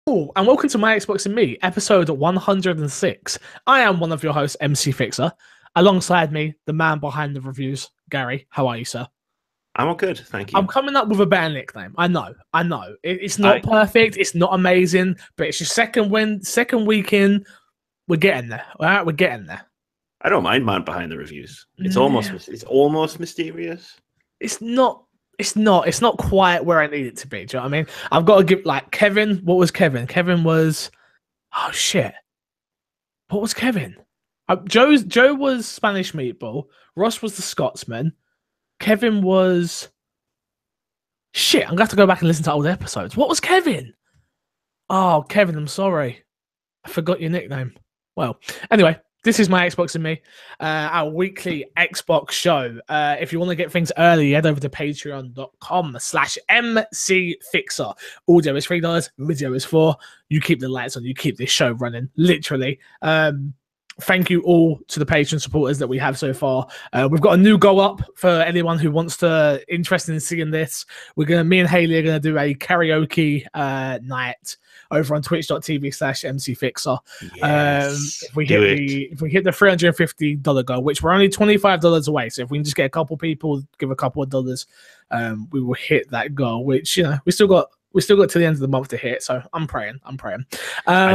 Hello, and welcome to My Xbox and Me, episode 106. I am one of your hosts, MC Fixer. Alongside me, the man behind the reviews, Gary. How are you, sir? I'm all good, thank I'm you. coming up with a better nickname. I know. It's not I perfect, it's not amazing, but it's your second week in. We're getting there. All right, we're getting there. I don't mind man behind the reviews. It's Yeah. almost mysterious. It's not. It's not quite where I need it to be. Do you know what I mean? I've got to give like Kevin. What was Kevin? Kevin was. Oh shit. What was Kevin? Joe was Spanish meatball. Ross was the Scotsman. Kevin was shit. I'm gonna have to go back and listen to old episodes. What was Kevin? Oh, Kevin, I'm sorry. I forgot your nickname. Well, anyway, this is My Xbox and Me, our weekly Xbox show. If you want to get things early, head over to patreon.com/MCFixer. Audio is $3, video is $4. You keep the lights on, you keep this show running, literally. Thank you all to the Patreon supporters that we have so far. We've got a new go up for anyone who wants to interested in seeing this. Me and Haley are gonna do a karaoke night over on twitch.tv/MCFixer. Yes, If we hit the $350 goal, which we're only $25 away, so if we can just get a couple people, give a couple of dollars, we will hit that goal. Which we still got to the end of the month to hit. So I'm praying. I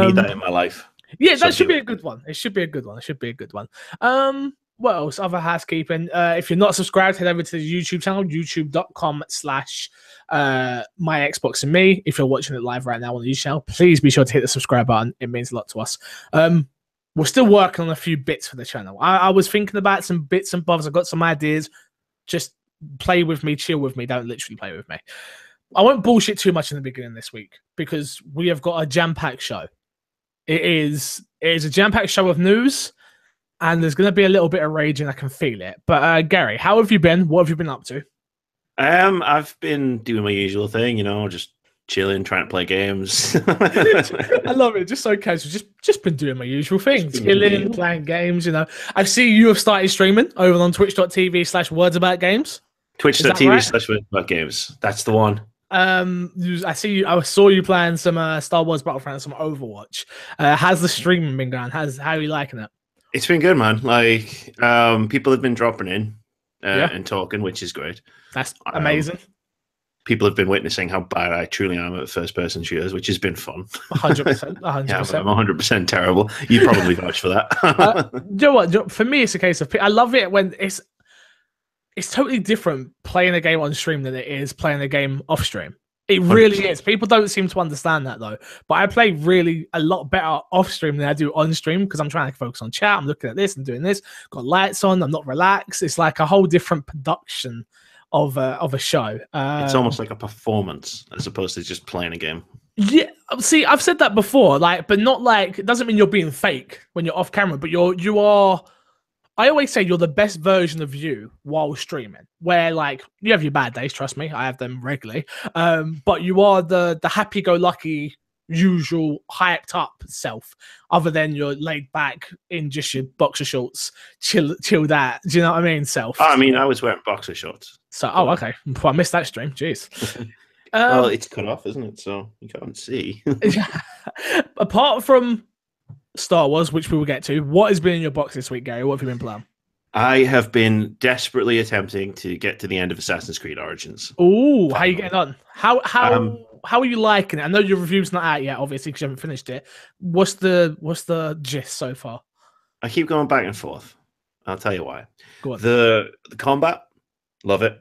need that in my life. Yeah, that should be a good one. It should be a good one. What else? Other housekeeping. If you're not subscribed, head over to the YouTube channel, youtube.com/my Xbox and Me. If you're watching it live right now on the YouTube channel, please be sure to hit the subscribe button. It means a lot to us. We're still working on a few bits for the channel. I was thinking about some bits and bobs. I've got some ideas. Just play with me, chill with me. Don't literally play with me. I won't bullshit too much in the beginning this week because we have got a jam-packed show. It is a jam-packed show of news, and there's going to be a little bit of raging. I can feel it. But Gary, how have you been? What have you been up to? I've been doing my usual thing, just chilling, trying to play games. I love it. Just so casual. Just been doing my usual thing, chilling, playing games. I see you have started streaming over on twitch.tv/wordsaboutgames. Twitch.tv/wordsaboutgames. That's the one. I saw you playing some Star Wars Battlefront, some Overwatch. How's the streaming been going? How are you liking it? It's been good, man. Like, people have been dropping in and talking, which is great. That's amazing. People have been witnessing how bad I truly am at first-person shooters, which has been fun. 100%. 100%. Yeah, I'm 100% terrible. You probably vouch for that. You know what? For me, it's a case of I love it when it's totally different playing a game on stream than it is playing a game off stream. It really 100%. Is. People don't seem to understand that though. But I play really a lot better off stream than I do on stream because I'm trying to focus on chat. I'm looking at this and doing this. Got lights on. I'm not relaxed. It's like a whole different production of a show. It's almost like a performance as opposed to just playing a game. Yeah, see, I've said that before. But not like it doesn't mean you're being fake when you're off camera, but you are. I always say you're the best version of you while streaming, where you have your bad days, trust me, I have them regularly. But you are the happy-go-lucky, usual, hyped up self, other than your laid back in just your boxer shorts, chilled out. Do you know what I mean, self? I mean, I was wearing boxer shorts. So, okay. Well, I missed that stream. Jeez. Well, it's cut off, isn't it? So you can't see. Apart from Star Wars, which we will get to, what has been in your box this week, Gary? What have you been playing? I have been desperately attempting to get to the end of Assassin's Creed Origins. Oh, how are you getting on? How are you liking it? I know your review's not out yet, obviously, because you haven't finished it. What's the gist so far? I keep going back and forth. I'll tell you why. Go on. The combat, love it.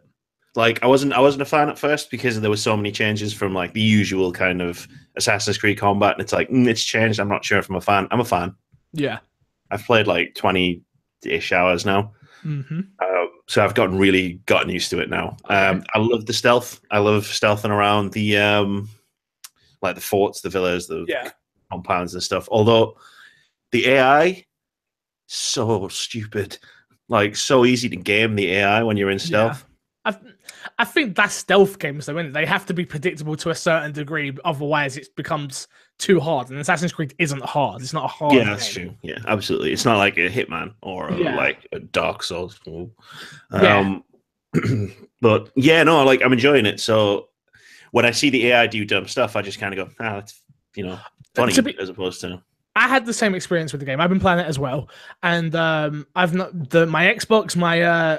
I wasn't a fan at first because there were so many changes from the usual kind of Assassin's Creed combat, and it's it's changed. I'm not sure if I'm a fan. I'm a fan. Yeah, I've played 20-ish hours now, so I've gotten used to it now. Okay. I love the stealth. I love stealthing around the the forts, the villas, the compounds and stuff. Although the AI, so stupid, so easy to game the AI when you're in stealth. Yeah. I think that's stealth games though, isn't it? They have to be predictable to a certain degree, otherwise it becomes too hard. And Assassin's Creed isn't hard. It's not a hard game. That's true. Yeah, absolutely. It's not like a Hitman or a Dark Souls. But yeah, no, I'm enjoying it. So when I see the AI do dumb stuff, I just kind of go, funny as opposed to. I had the same experience with the game. I've been playing it as well, and I've not my Xbox,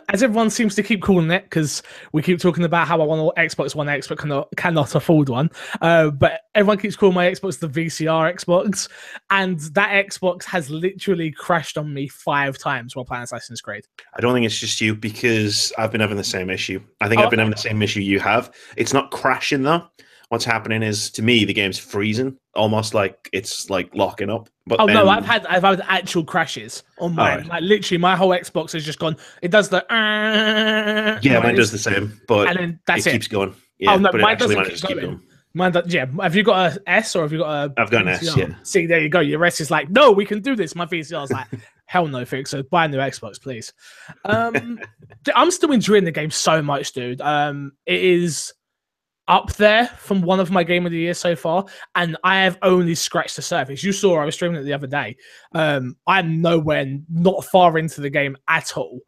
as everyone seems to keep calling it, because we keep talking about how I want an Xbox One X but cannot afford one. But everyone keeps calling my Xbox the VCR Xbox, and that Xbox has literally crashed on me 5 times while playing Assassin's Creed. I don't think it's just you, because I've been having the same issue. I think I've been having the same issue you have. It's not crashing though. What's happening is, to me, the game's freezing, almost like it's like locking up. But no, I've had actual crashes on mine. Right. Like literally, my whole Xbox has just gone. It does the yeah, mine does the same, but and then that's it keeps going. Yeah, no, mine doesn't keep going. Mine does, yeah. Have you got a S or have you got a? I've got an S. Yeah. See, there you go. Your S is like, no, we can do this. My VCR is like, hell no, fix. So buy a new Xbox, please. I'm still enjoying the game so much, dude. It is up there from one of my game of the year so far, and I have only scratched the surface. You saw I was streaming it the other day. I'm not far into the game at all,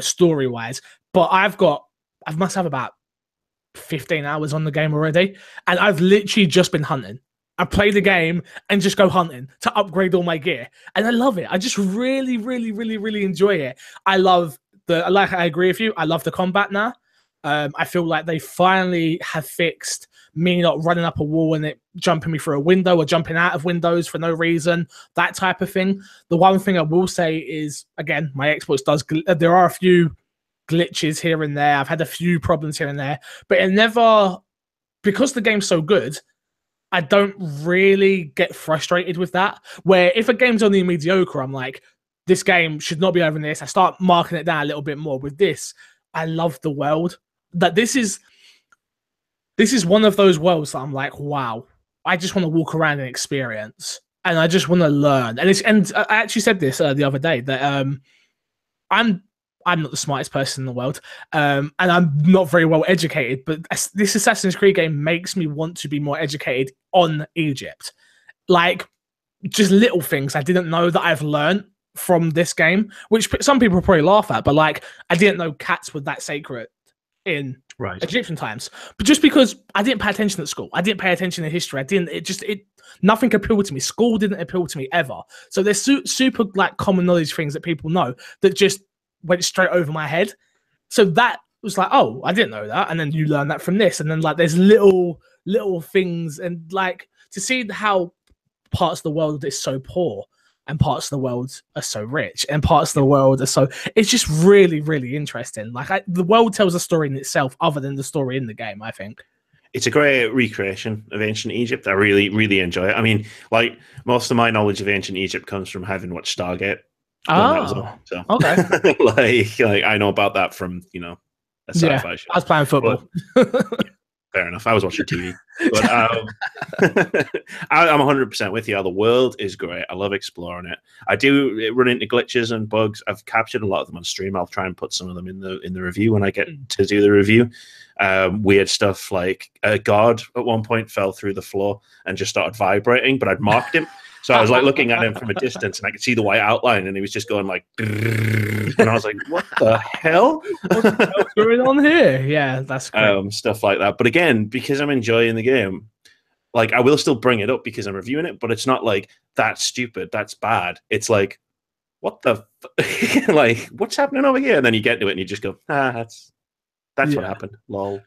story wise, but I must have about 15 hours on the game already, and I've literally just been hunting. I play the game and just go hunting to upgrade all my gear, and I love it. I just really, really, really, really enjoy it. I agree with you. I love the combat now. I feel like they finally have fixed me not running up a wall and it jumping me through a window or jumping out of windows for no reason, that type of thing. The one thing I will say is, again, my Xbox there are a few glitches here and there. I've had a few problems here and there, but it never, because the game's so good, I don't really get frustrated with that. Where if a game's only mediocre, I'm like, this game should not be over this. I start marking it down a little bit more. With this, I love the world. That this is one of those worlds that I'm like, wow, I just want to walk around and experience, and I just want to learn. And I actually said this the other day that I'm not the smartest person in the world, and I'm not very well educated, but this Assassin's Creed game makes me want to be more educated on Egypt, like just little things I didn't know that I've learned from this game, which some people probably laugh at, but like I didn't know cats were that sacred in Egyptian times. But just because I didn't pay attention at school, I didn't pay attention to history, nothing appealed to me. School didn't appeal to me ever. So there's super like common knowledge things that people know that just went straight over my head. So that was like, oh, I didn't know that. And then you learn that from this. And then like there's little things, and like to see how parts of the world is so poor and parts of the world are so rich and parts of the world are so, it's just really, really interesting. Like the world tells a story in itself other than the story in the game, I think. It's a great recreation of ancient Egypt. I really, really enjoy it. I mean, like most of my knowledge of ancient Egypt comes from having watched Stargate. Oh, so. Okay. like I know about that from, a sci-fi show. I was playing football. Fair enough. I was watching TV. But I'm 100% with you. The world is great. I love exploring it. I do run into glitches and bugs. I've captured a lot of them on stream. I'll try and put some of them in the review when I get to do the review. Weird stuff like a god at one point fell through the floor and just started vibrating, but I'd marked him. So I was like looking at him from a distance, and I could see the white outline, and he was just going like, and I was like, "What the hell? What's going on here?" Yeah, that's great. Stuff like that. But again, because I'm enjoying the game, like I will still bring it up because I'm reviewing it. But it's not like that's stupid, that's bad. It's like, what the, like, what's happening over here? And then you get to it, and you just go, that's what happened. Lol.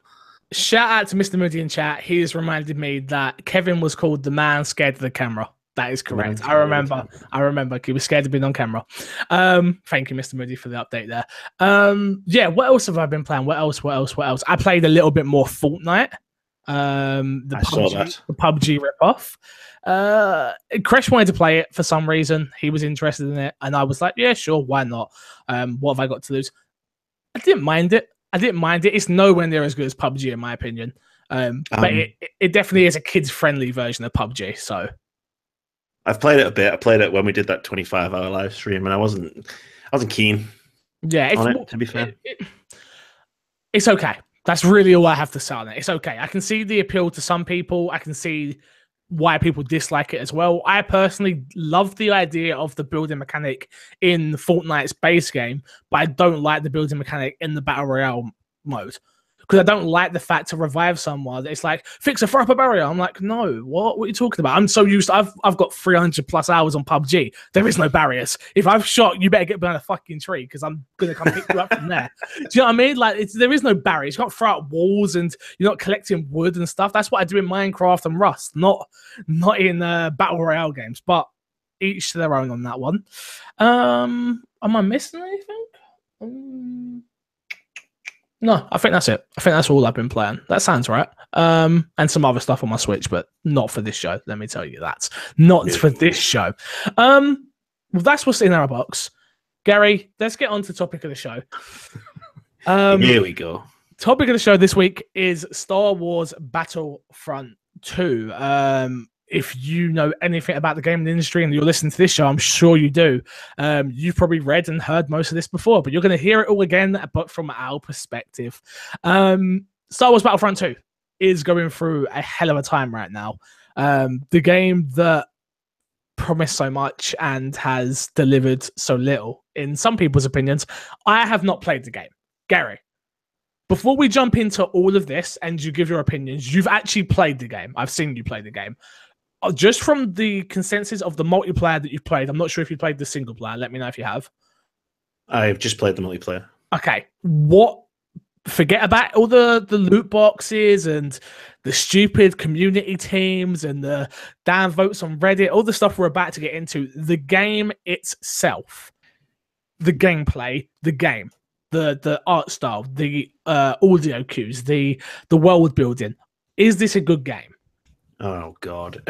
Shout out to Mr. Moody in chat. He has reminded me that Kevin was called the man scared of the camera. That is correct. I remember. He was scared of being on camera. Thank you, Mr. Moody, for the update there. Yeah, what else have I been playing? What else? I played a little bit more Fortnite. The PUBG ripoff. Kresh wanted to play it for some reason. He was interested in it, and I was like, yeah, sure, why not? What have I got to lose? I didn't mind it. It's nowhere near as good as PUBG, in my opinion. But it definitely is a kids-friendly version of PUBG, so... I've played it a bit. I played it when we did that 25-hour live stream, and I wasn't keen. Yeah, to be fair, it's okay. That's really all I have to say on it. It's okay. I can see the appeal to some people. I can see why people dislike it as well. I personally love the idea of the building mechanic in Fortnite's base game, but I don't like the building mechanic in the Battle Royale mode. because I don't like the fact to revive someone. It's like, fix a throw up a barrier. I'm like, no, what are you talking about? I'm so used to, I've got 300 plus hours on PUBG. There is no barriers. If I've shot, you better get behind a fucking tree because I'm going to come pick you up from there. Do you know what I mean? Like, there is no barriers. You can't throw out walls and you're not collecting wood and stuff. That's what I do in Minecraft and Rust, not in Battle Royale games, but each to their own on that one. Am I missing anything? No, I think that's it. I think that's all I've been playing. That sounds right. And some other stuff on my Switch, but not for this show. Let me tell you that. Not for this show. Well, that's what's in our box. Gary, let's get on to topic of the show. Here we go. Topic of the show this week is Star Wars Battlefront 2. If you know anything about the gaming industry and you're listening to this show, I'm sure you do. You've probably read and heard most of this before, but you're going to hear it all again, but from our perspective. Star Wars Battlefront 2 is going through a hell of a time right now. The game that promised so much and has delivered so little, in some people's opinions. I have not played the game. Gary, before we jump into all of this and you give your opinions, you've actually played the game. I've seen you play the game. Just from the consensus of the multiplayer that you've played, I'm not sure if you played the single player. Let me know if you have. I've just played the multiplayer. Okay. Forget about all the loot boxes and the stupid community teams and the damn votes on Reddit, all the stuff we're about to get into. The game itself, the gameplay, the game, the art style, the audio cues, the world building. Is this a good game? Oh God!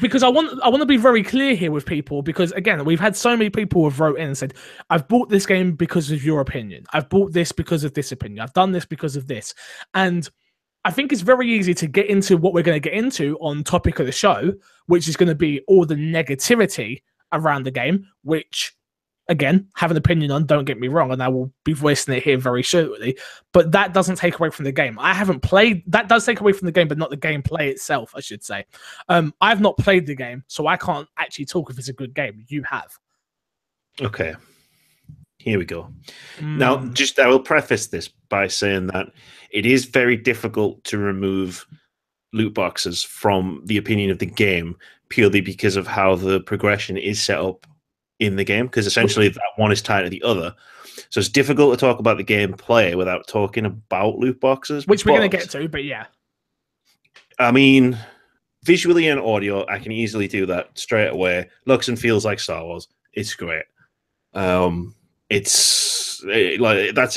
Because I want to be very clear here with people, because again, we've had so many people who have wrote in and said, "I've bought this game because of your opinion. I've bought this because of this opinion. I've done this because of this." And I think it's very easy to get into what we're going to get into on topic of the show, which is going to be all the negativity around the game, which, again, have an opinion on, don't get me wrong, and I will be voicing it here very shortly, but that doesn't take away from the game. I haven't played, that does take away from the game, but not the gameplay itself, I should say. I've not played the game, so I can't actually talk if it's a good game. You have. Okay. Here we go. Now, I will preface this by saying that it is very difficult to remove loot boxes from the opinion of the game, purely because of how the progression is set up in the game, because essentially that one is tied to the other. So it's difficult to talk about the gameplay without talking about loot boxes. Which we're going to get to, but yeah. I mean, visually and audio, I can easily do that straight away. Looks and feels like Star Wars. It's great. That's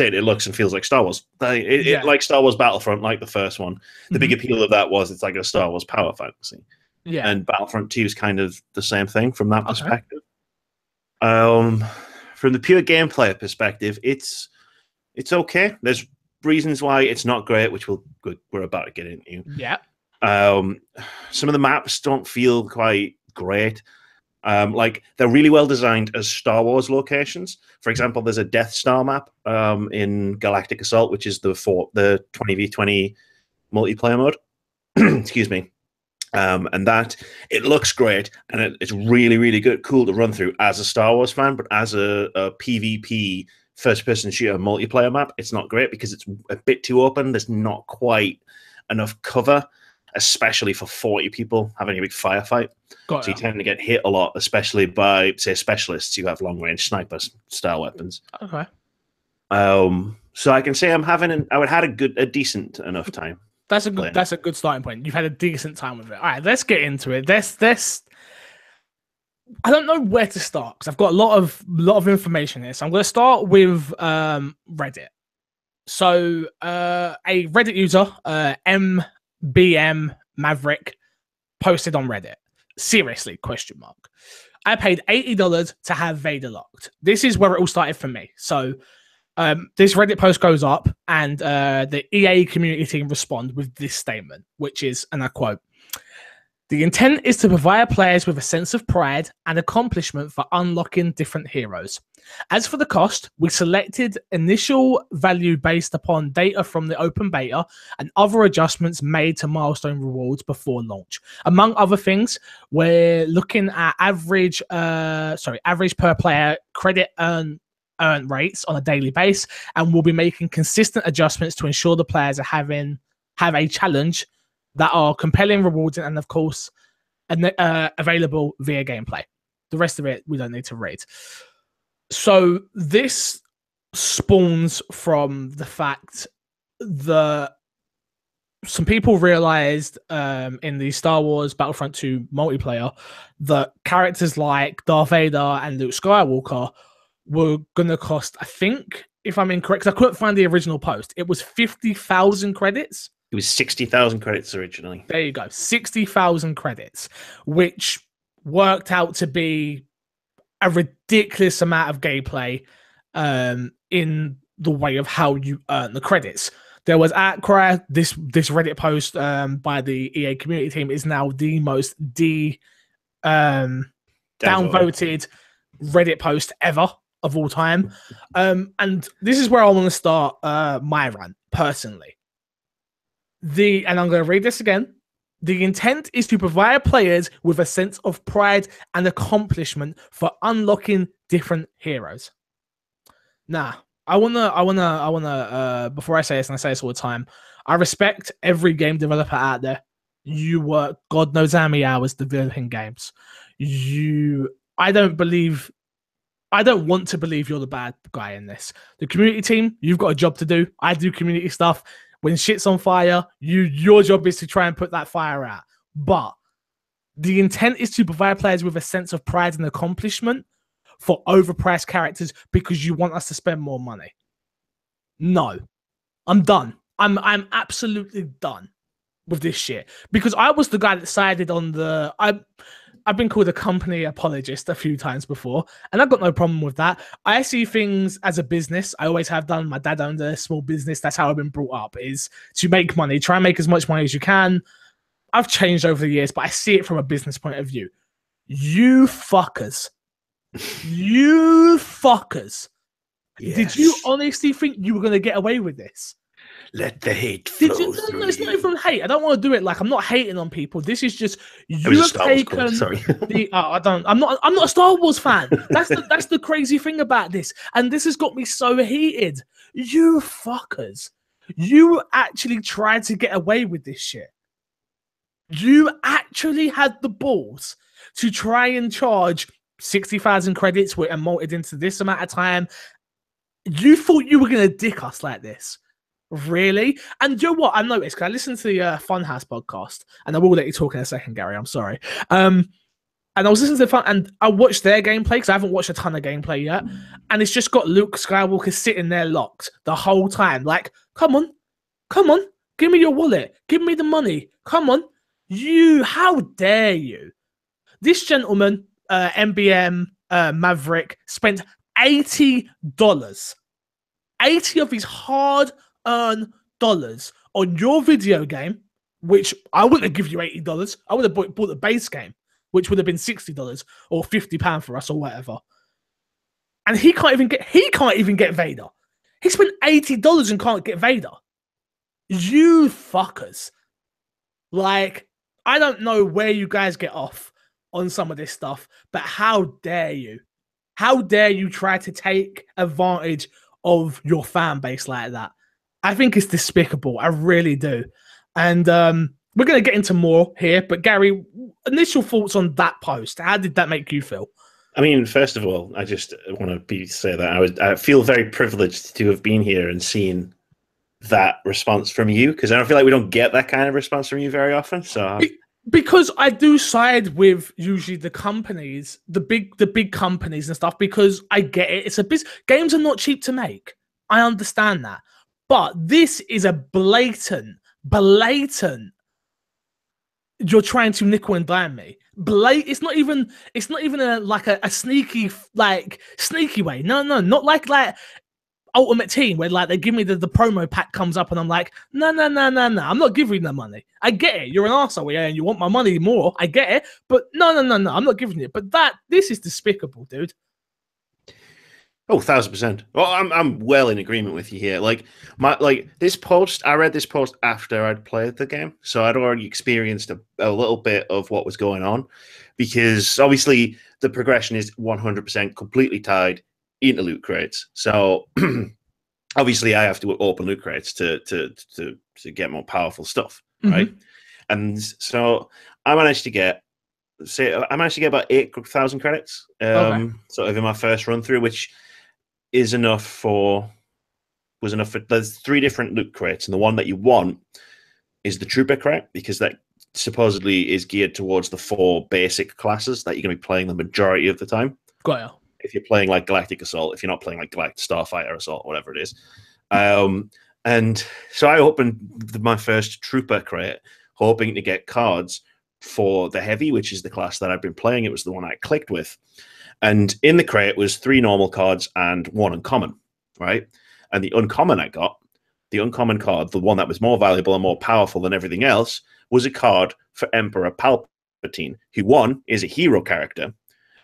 it. It looks and feels like Star Wars. Like Star Wars Battlefront, like the first one. The big appeal of that was it's like a Star Wars power fantasy. Yeah. And Battlefront 2 is kind of the same thing from that perspective. From the pure gameplay perspective, it's okay. There's reasons why it's not great, which we're about to get into. Yeah. Some of the maps don't feel quite great. Like they're really well designed as Star Wars locations. For example, there's a Death Star map in Galactic Assault, which is the 20v20 multiplayer mode. Excuse me. And that it looks great and it's really, really good, cool to run through as a Star Wars fan, but as a PvP first-person shooter multiplayer map, it's not great because it's a bit too open. There's not quite enough cover, especially for 40 people having a big firefight. So you tend to get hit a lot, especially by, say, specialists who have long-range sniper-style weapons. Okay. So I can say I would had a decent enough time. That's a good starting point. You've had a decent time with it. All right, let's get into it. This I don't know where to start because I've got a lot of information here. So I'm going to start with Reddit. So a Reddit user, MBM Maverick, posted on Reddit. Seriously, ? I paid $80 to have Vader locked. This is where it all started for me. So this Reddit post goes up and the EA community team respond with this statement, which is, and I quote, "The intent is to provide players with a sense of pride and accomplishment for unlocking different heroes. As for the cost, we selected initial value based upon data from the open beta and other adjustments made to milestone rewards before launch. Among other things, we're looking at average per player credit earned earn rates on a daily basis, and we'll be making consistent adjustments to ensure the players have a challenge that are compelling, rewarding, and of course, available via gameplay. The rest of it we don't need to read. So this spawns from the fact that some people realized in the Star Wars Battlefront 2 multiplayer that characters like Darth Vader and Luke Skywalker were going to cost, I think, if I'm incorrect, 'cause I couldn't find the original post. It was 50,000 credits. It was 60,000 credits originally. There you go. 60,000 credits, which worked out to be a ridiculous amount of gameplay in the way of how you earn the credits. There was outcry. This Reddit post by the EA community team is now the most downvoted Reddit post ever of all time. And this is where I want to start my rant personally. And I'm going to read this again. The intent is to provide players with a sense of pride and accomplishment for unlocking different heroes. Now, I wanna before I say this, and I say this all the time, I respect every game developer out there. You work God knows how many hours developing games. I don't want to believe you're the bad guy in this. The community team, you've got a job to do. I do community stuff. When shit's on fire, your job is to try and put that fire out. But the intent is to provide players with a sense of pride and accomplishment for overpriced characters because you want us to spend more money. No, I'm done. I'm absolutely done with this shit because I was the guy that sided on the. I've been called a company apologist a few times before, and I've got no problem with that. I see things as a business. I always have done. My dad owned a small business. That's how I've been brought up, is to make money. Try and make as much money as you can. I've changed over the years, but I see it from a business point of view. You fuckers. You fuckers. Yes. Did you honestly think you were going to get away with this? Let the hate flow. No, it's not even hate. I don't want to do it like I'm not hating on people. This is just you have taken the. I'm not a Star Wars fan. That's the crazy thing about this, and this has got me so heated. You fuckers, you actually tried to get away with this shit. You actually had the balls to try and charge 60,000 credits and multed into this amount of time. You thought you were going to dick us like this. Really? And you know what? I noticed, because I listened to the Funhouse podcast, and I will let you talk in a second, Gary. I'm sorry. And I was listening to the and I watched their gameplay, because I haven't watched a ton of gameplay yet. And it's just got Luke Skywalker sitting there locked the whole time. Like, come on. Give me your wallet. Give me the money. Come on. How dare you? This gentleman, MBM Maverick, spent $80. 80 of his hard-earned dollars on your video game, which I wouldn't have given you $80. I would have bought the base game, which would have been $60 or £50 for us or whatever. And he can't even get Vader. He spent $80 and can't get Vader. You fuckers. Like, I don't know where you guys get off on some of this stuff, but how dare you? How dare you try to take advantage of your fan base like that? I think it's despicable. I really do. And we're going to get into more here, but Gary, initial thoughts on that post. How did that make you feel? I mean, first of all, I just want to say that I feel very privileged to have been here and seen that response from you, because I don't feel like we don't get that kind of response from you very often. So because I do side with usually the companies, the big companies and stuff, because I get it. It's a business. Games are not cheap to make. I understand that. But this is a blatant. You're trying to nickel and dime me. It's not even a sneaky way. No, not like Ultimate Team, where like they give me the promo pack comes up and I'm like, no, I'm not giving you the money. I get it, you're an arsehole, yeah, and you want my money more. I get it, but no, I'm not giving you it. But this is despicable, dude. Oh, 1,000%. Well, I'm well in agreement with you here. Like this post, I read this post after I'd played the game, so I'd already experienced a little bit of what was going on, because obviously the progression is 100% completely tied into loot crates. So obviously I have to open loot crates to get more powerful stuff, right? And so I managed to get about 8,000 credits, sort of in my first run through, which is enough for there's 3 different loot crates, and the one that you want is the trooper crate, because that supposedly is geared towards the 4 basic classes that you're going to be playing the majority of the time. Got ya. If you're playing like Galactic Assault, if you're not playing like Galactic Starfighter Assault, whatever it is. And so I opened my first trooper crate, hoping to get cards for the heavy, which is the class that I've been playing. It was the one I clicked with. And in the crate was 3 normal cards and 1 uncommon, right? And the uncommon I got, the uncommon card, the one that was more valuable and more powerful than everything else, was a card for Emperor Palpatine, who 1 is a hero character,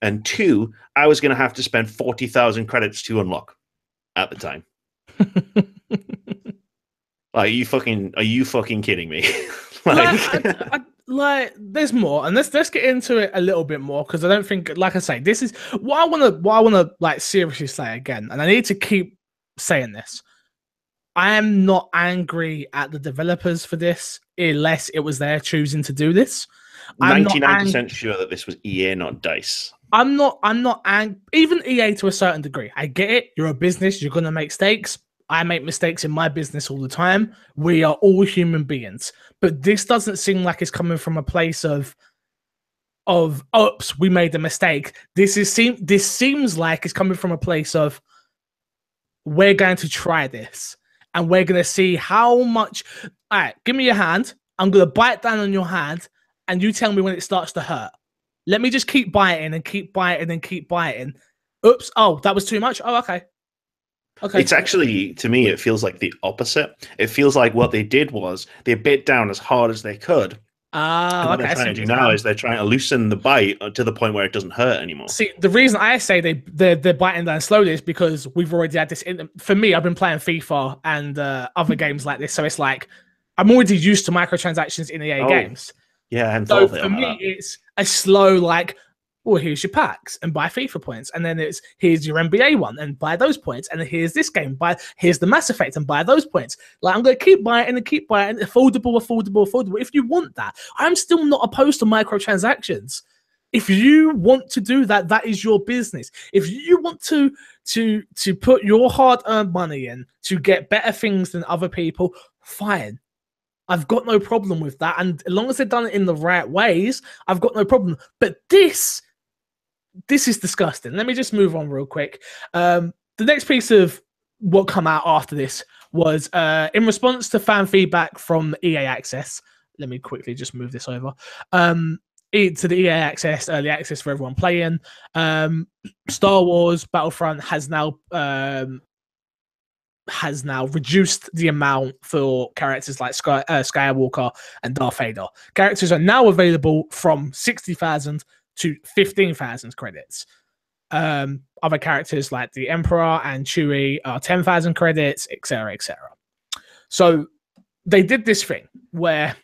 and 2, I was going to have to spend 40,000 credits to unlock at the time. Like, are you fucking kidding me? Like, there's more, and let's get into it a little bit more, because I don't think, like I say, this is what I want to like seriously say again, and I need to keep saying this. I am not angry at the developers for this, unless it was their choosing to do this. 99% sure that this was EA, not DICE. I'm not angry. Even EA to a certain degree. I get it. You're a business. You're going to make mistakes. I make mistakes in my business all the time. We are all human beings. But this doesn't seem like it's coming from a place of oops, we made a mistake. This seems like it's coming from a place of, we're going to try this. And we're going to see how much. All right, give me your hand. I'm going to bite down on your hand, and you tell me when it starts to hurt. Let me just keep biting and keep biting and keep biting. Oops. Oh, that was too much. Oh, okay. Okay. It's actually, to me, it feels like the opposite. It feels like what they did was they bit down as hard as they could. And what they're trying to do now is they're trying to loosen the bite to the point where it doesn't hurt anymore. See, the reason I say they're biting down slowly is because we've already had this. For me, I've been playing FIFA and other games like this, so it's like I'm already used to microtransactions in EA games. Yeah, and so for me, it's a slow like, well, here's your packs and buy FIFA points, and then it's here's your NBA one and buy those points, and then here's this game, here's the Mass Effect and buy those points. Like, I'm gonna keep buying and keep buying, affordable. If you want that, I'm still not opposed to microtransactions. If you want to do that, that is your business. If you want to put your hard-earned money in to get better things than other people, fine. I've got no problem with that, and as long as they've done it in the right ways, I've got no problem. But this is disgusting. Let me just move on real quick. The next piece of what come out after this was in response to fan feedback from EA Access. Let me quickly just move this over. To the EA Access, early access for everyone playing. Star Wars Battlefront has now reduced the amount for characters like Skywalker and Darth Vader. Characters are now available from 60,000 to 15,000 credits. Other characters like the Emperor and Chewie are 10,000 credits, etc., etc. So they did this thing where,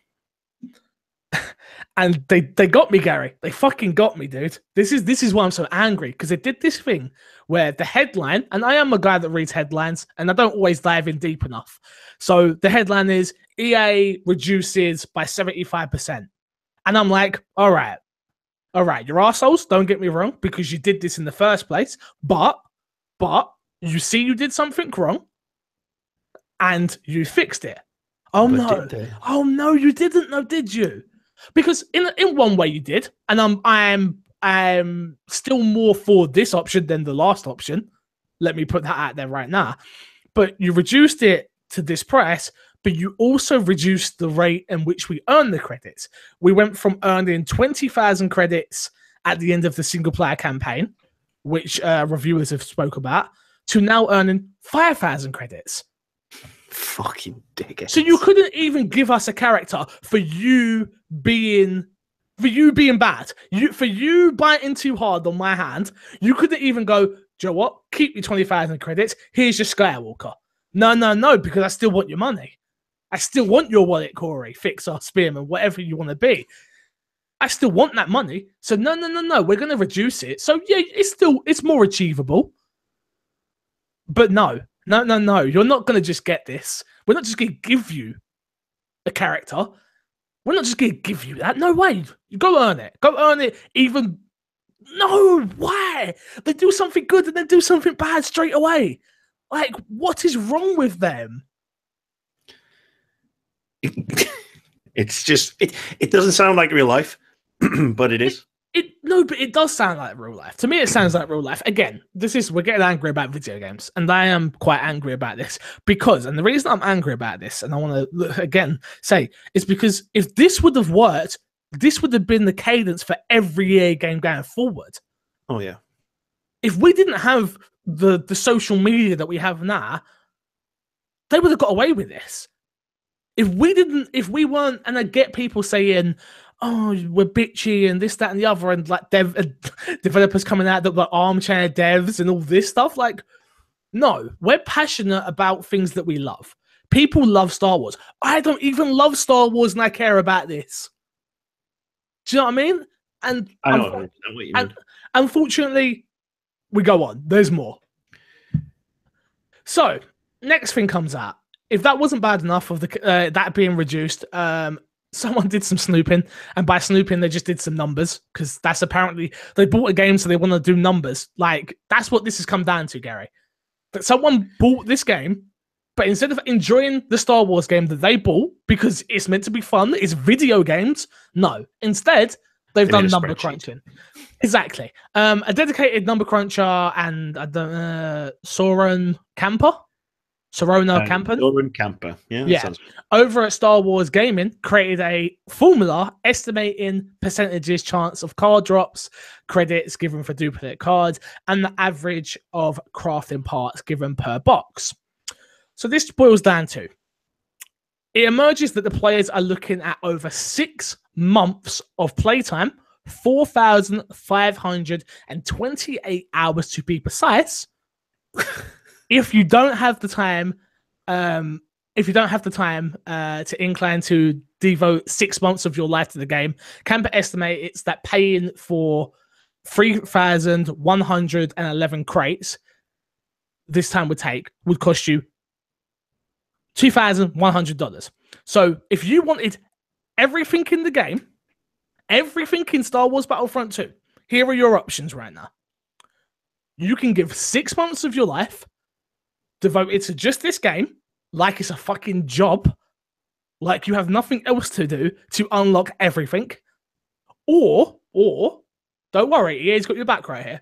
and they got me, Gary. They fucking got me, dude. This is why I'm so angry, because they did this thing where the headline, and I am a guy that reads headlines, and I don't always dive in deep enough. So the headline is EA reduces by 75%, and I'm like, all right, you're assholes. Don't get me wrong, because you did this in the first place, but you see you did something wrong, and you fixed it. Oh no, you didn't. No, did you? Because in one way you did, and I'm still more for this option than the last option. Let me put that out there right now. But you reduced it to this price, but you also reduced the rate in which we earn the credits. We went from earning 20,000 credits at the end of the single player campaign, which reviewers have spoke about, to now earning 5,000 credits. Fucking dickhead. So you couldn't even give us a character for you being bad. For you biting too hard on my hand, you couldn't even go, do you know what? Keep your 20,000 credits. Here's your Skywalker. No, because I still want your money. I still want your wallet, Corey, Fixer, Spearman, whatever you want to be. I still want that money. So no. We're going to reduce it. So yeah, it's more achievable. But no. You're not going to just get this. We're not just going to give you a character. We're not just going to give you that. No way. You go earn it. Go earn it. Even no. Why? They do something good and then do something bad straight away. Like, what is wrong with them? It's just it doesn't sound like real life, but it is. But it does sound like real life. To me, it sounds like real life. Again, we're getting angry about video games, and I am quite angry about this and the reason I'm angry about this, and I want to again say, is because if this would have worked, this would have been the cadence for every EA game going forward. Oh yeah. If we didn't have the social media that we have now, they would have got away with this. If we weren't, and I get people saying, "Oh, we're bitchy and this, that, and the other," and like developers coming out that were armchair devs and all this stuff. Like, no, we're passionate about things that we love. People love Star Wars. I don't even love Star Wars, and I care about this. Do you know what I mean? And I know what you mean. Unfortunately, we go on. There's more. So, next thing comes out. If that wasn't bad enough of that being reduced, someone did some snooping, and by snooping they just did some numbers, because that's apparently they bought a game, so they want to do numbers. Like, that's what this has come down to, Gary. That someone bought this game, but instead of enjoying the Star Wars game that they bought because it's meant to be fun, it's video games. No, instead they've done number crunching. Exactly. A dedicated number cruncher and Soren Camper. Sorona Camper. Soren Camper. Yeah. Over at Star Wars Gaming, created a formula estimating percentages chance of card drops, credits given for duplicate cards, and the average of crafting parts given per box. So this boils down to, it emerges that the players are looking at over 6 months of playtime, 4,528 hours to be precise. If you don't have the time, to incline to devote 6 months of your life to the game, Camper estimates that paying for 3,111 crates this time would cost you $2,100. So if you wanted everything in the game, everything in Star Wars Battlefront 2, here are your options right now. You can give 6 months of your life devoted to just this game, like it's a fucking job, like you have nothing else to do to unlock everything. Or don't worry, EA's got your back right here.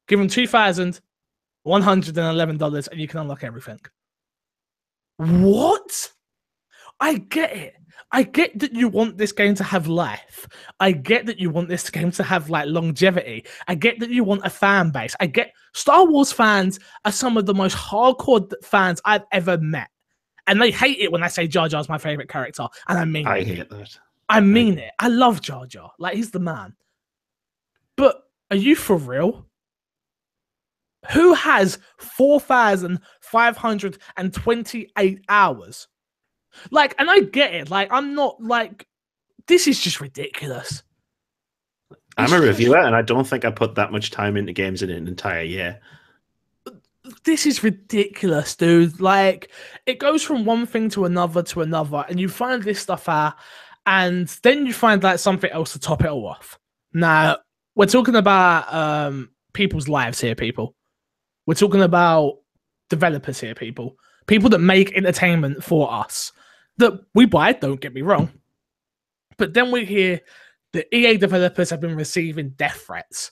Give them $2,111 and you can unlock everything. What? I get it. I get that you want this game to have life. I get that you want this game to have like longevity. I get that you want a fan base. I get Star Wars fans are some of the most hardcore fans I've ever met. And they hate it when I say Jar Jar's my favorite character. And I mean it. I hate that. I mean it. I love Jar Jar. Like, he's the man. But are you for real? Who has 4,528 hours? Like, and I get it. Like, I'm not like, this is just ridiculous. I'm a reviewer, and I don't think I put that much time into games in an entire year. This is ridiculous, dude. Like, it goes from one thing to another, and you find this stuff out, and then you find like something else to top it all off. Now, we're talking about people's lives here, people. We're talking about developers here, people. People that make entertainment for us. That we buy, don't get me wrong. But then we hear that EA developers have been receiving death threats.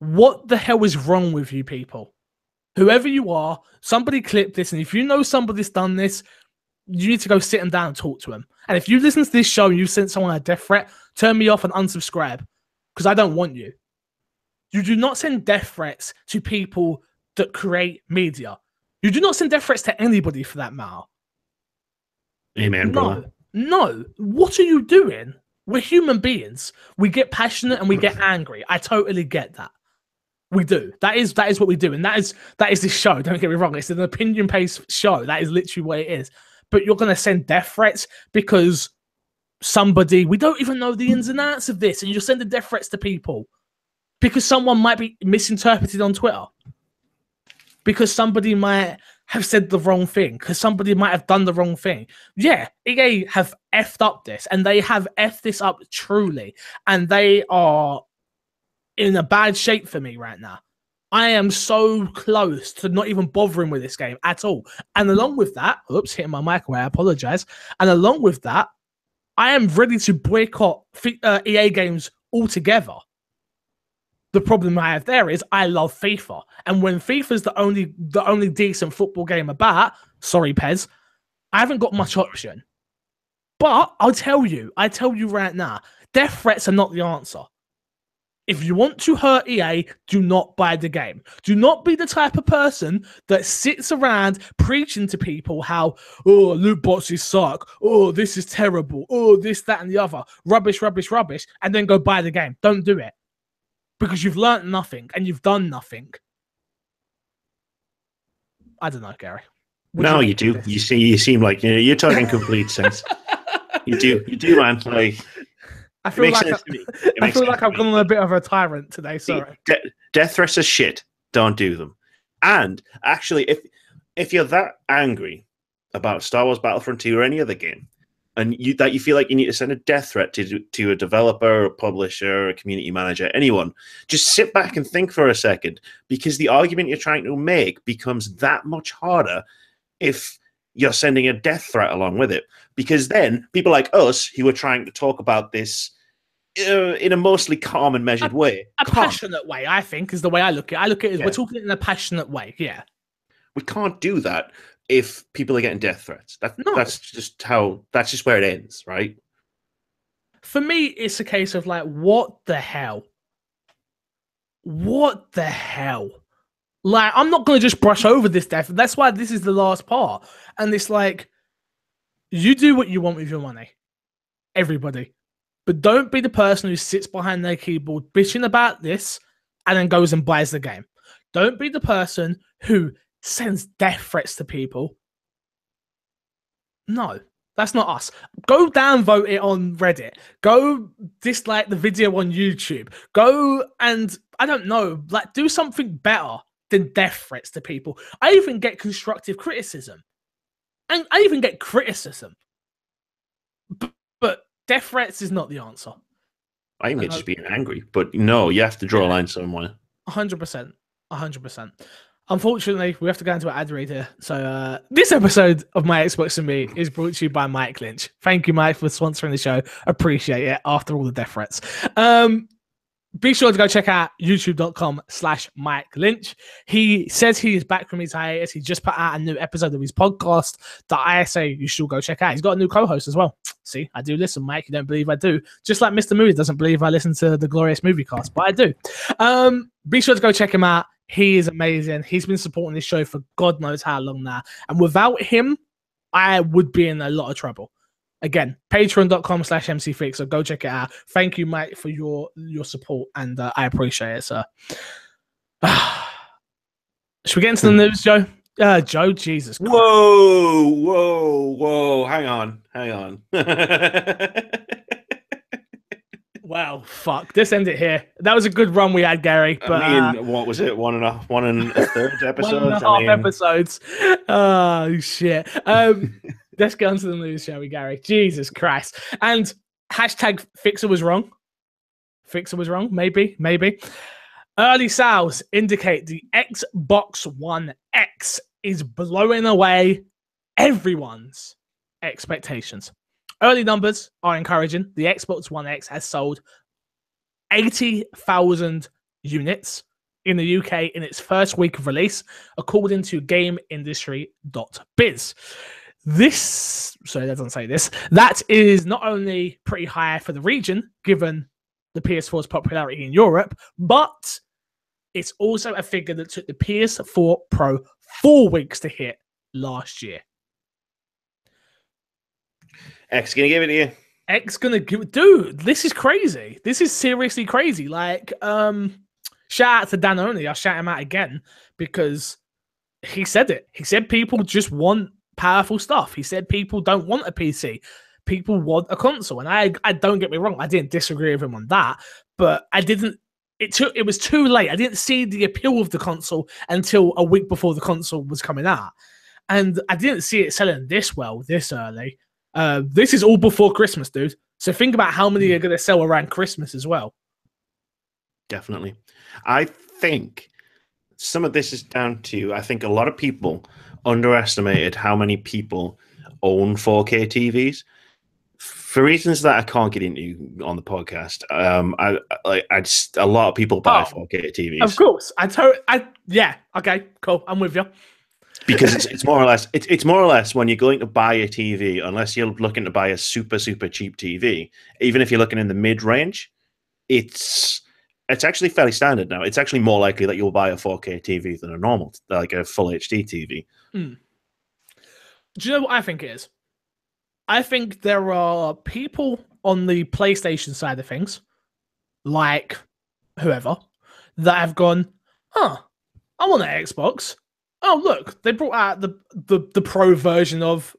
What the hell is wrong with you people? Whoever you are, somebody clip this, and if you know somebody's done this, you need to go sit them down and talk to them. And if you listen to this show and you sent someone a death threat, turn me off and unsubscribe, because I don't want you. You do not send death threats to people that create media. You do not send death threats to anybody for that matter. Amen, brother. No. What are you doing? We're human beings. We get passionate and we get angry. I totally get that. We do. That is what we do. And that is this show. Don't get me wrong. It's an opinion-based show. That is literally what it is. But you're going to send death threats because somebody, we don't even know the ins and outs of this, and you're sending death threats to people because someone might be misinterpreted on Twitter. because somebody might have said the wrong thing, because somebody might have done the wrong thing. Yeah, EA have effed up this, and they have effed this up truly, and they are in a bad shape for me right now. I am so close to not even bothering with this game at all. And along with that, oops, hitting my mic away, I apologize. And along with that, I am ready to boycott EA games altogether. The problem I have there is I love FIFA. And when FIFA's the only decent football game about, sorry, Pez, I haven't got much option. But I tell you right now, death threats are not the answer. If you want to hurt EA, do not buy the game. Do not be the type of person that sits around preaching to people how, oh, loot boxes suck. Oh, this is terrible. Oh, this, that, and the other. Rubbish, rubbish, rubbish. And then go buy the game. Don't do it. Because you've learnt nothing and you've done nothing. I don't know, Gary. No, you do. You seem like you're talking complete sense. You do, man. Like, I feel like I've gone on a bit of a tyrant today. Sorry. Death threats are shit. Don't do them. And actually, if you're that angry about Star Wars Battlefront 2 or any other game, and you feel like you need to send a death threat to a developer, a publisher, a community manager, anyone, just sit back and think for a second, because the argument you're trying to make becomes that much harder if you're sending a death threat along with it. Because then people like us, who are trying to talk about this in a mostly calm and measured way. A passionate way, I think, is the way I look at it. I look at it as we're talking in a passionate way, yeah. We can't do that if people are getting death threats. That's just where it ends, right? For me, it's a case of like, what the hell? What the hell? Like, I'm not going to just brush over this death. That's why this is the last part. And it's like, you do what you want with your money. Everybody. But don't be the person who sits behind their keyboard bitching about this and then goes and buys the game. Don't be the person who sends death threats to people. No, that's not us. Go downvote it on Reddit. Go dislike the video on YouTube. Go and, I don't know, like, do something better than death threats to people. I even get constructive criticism. And I even get criticism. But death threats is not the answer. I even get just being angry. But no, you have to draw a line somewhere. 100%. 100%. Unfortunately, we have to go into an ad read here. So this episode of My Xbox and Me is brought to you by Mike Lynch. Thank you, Mike, for sponsoring the show. Appreciate it after all the death threats. Be sure to go check out youtube.com/Mike Lynch. He says he is back from his hiatus. He just put out a new episode of his podcast that I say you should go check out. He's got a new co-host as well. See, I do listen, Mike. You don't believe I do. Just like Mr. Moody doesn't believe I listen to the Glorious Movie Cast, but I do. Be sure to go check him out. He is amazing. He's been supporting this show for God knows how long now. And without him, I would be in a lot of trouble. Again, patreon.com/MCFix. So go check it out. Thank you, Mike, for your support, and I appreciate it, sir. Should we get into the news, Joe? Joe, Jesus Christ. Whoa. Hang on. Wow, fuck. Let's end it here. That was a good run we had, Gary. But, I mean, what was it? One and a third episodes? 1.5 episodes. Oh, shit. Let's get on to the news, shall we, Gary? Jesus Christ. And hashtag Fixer was wrong. Fixer was wrong. Maybe. Early sales indicate the Xbox One X is blowing away everyone's expectations. Early numbers are encouraging. The Xbox One X has sold 80,000 units in the UK in its first week of release, according to GameIndustry.biz. That is not only pretty high for the region, given the PS4's popularity in Europe, but it's also a figure that took the PS4 Pro 4 weeks to hit last year. X gonna give it to you. X gonna give, dude. This is crazy. This is seriously crazy. Like, shout out to Dan Only. I'll shout him out again because he said it. He said people just want powerful stuff. He said people don't want a PC. People want a console. And I don't get me wrong. I didn't disagree with him on that, but I didn't it was too late. I didn't see the appeal of the console until a week before the console was coming out, and I didn't see it selling this well this early. This is all before Christmas, dude. So think about how many are going to sell around Christmas as well. Definitely. I think some of this is down to, I think a lot of people underestimated how many people own 4K TVs. For reasons that I can't get into on the podcast, a lot of people buy 4K TVs. Of course, yeah. Okay, cool. I'm with you. Because it's more or less when you're going to buy a TV, unless you're looking to buy a super cheap TV, even if you're looking in the mid range, it's actually fairly standard now. It's actually more likely that you'll buy a 4K TV than a normal, like a full HD TV. Do you know what I think it is? I think there are people on the PlayStation side of things, like whoever, that have gone, I want an Xbox. Oh, look, they brought out the pro version of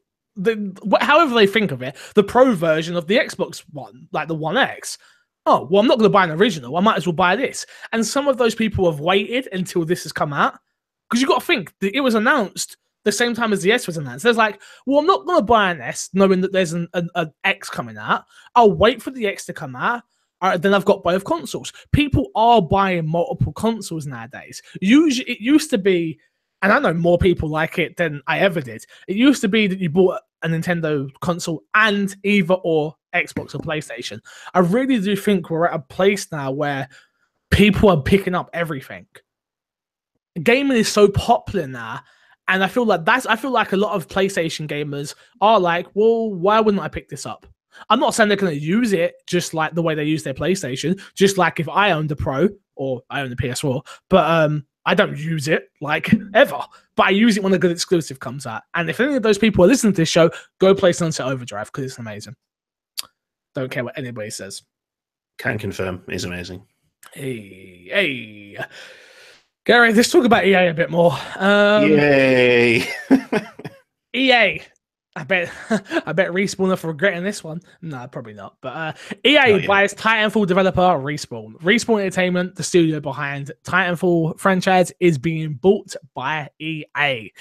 however they think of it, the pro version of the Xbox One, like the One X. Oh, well, I'm not going to buy an original. I might as well buy this. And some of those people have waited until this has come out, because you've got to think that it was announced the same time as the S was announced. There's like, well, I'm not going to buy an S knowing that there's an X coming out. I'll wait for the X to come out. Then I've got both consoles. People are buying multiple consoles nowadays. Usually, it used to be, and I know more people like it than I ever did. It used to be that you bought a Nintendo console and either or Xbox or PlayStation. I really do think we're at a place now where people are picking up everything. Gaming is so popular now, and I feel like a lot of PlayStation gamers are like, well, why wouldn't I pick this up? I'm not saying they're going to use it just like the way they use their PlayStation, just like if I owned a Pro or I own a PS4, but I don't use it like ever, but I use it when a good exclusive comes out. And if any of those people are listening to this show, go play Sunset Overdrive because it's amazing. Don't care what anybody says. Can confirm, it's amazing. Hey. Gary, let's talk about EA a bit more. Yay! EA. I bet Respawn are regretting this one. No, probably not. But EA buys Titanfall developer Respawn. Respawn Entertainment, the studio behind Titanfall franchise, is being bought by EA.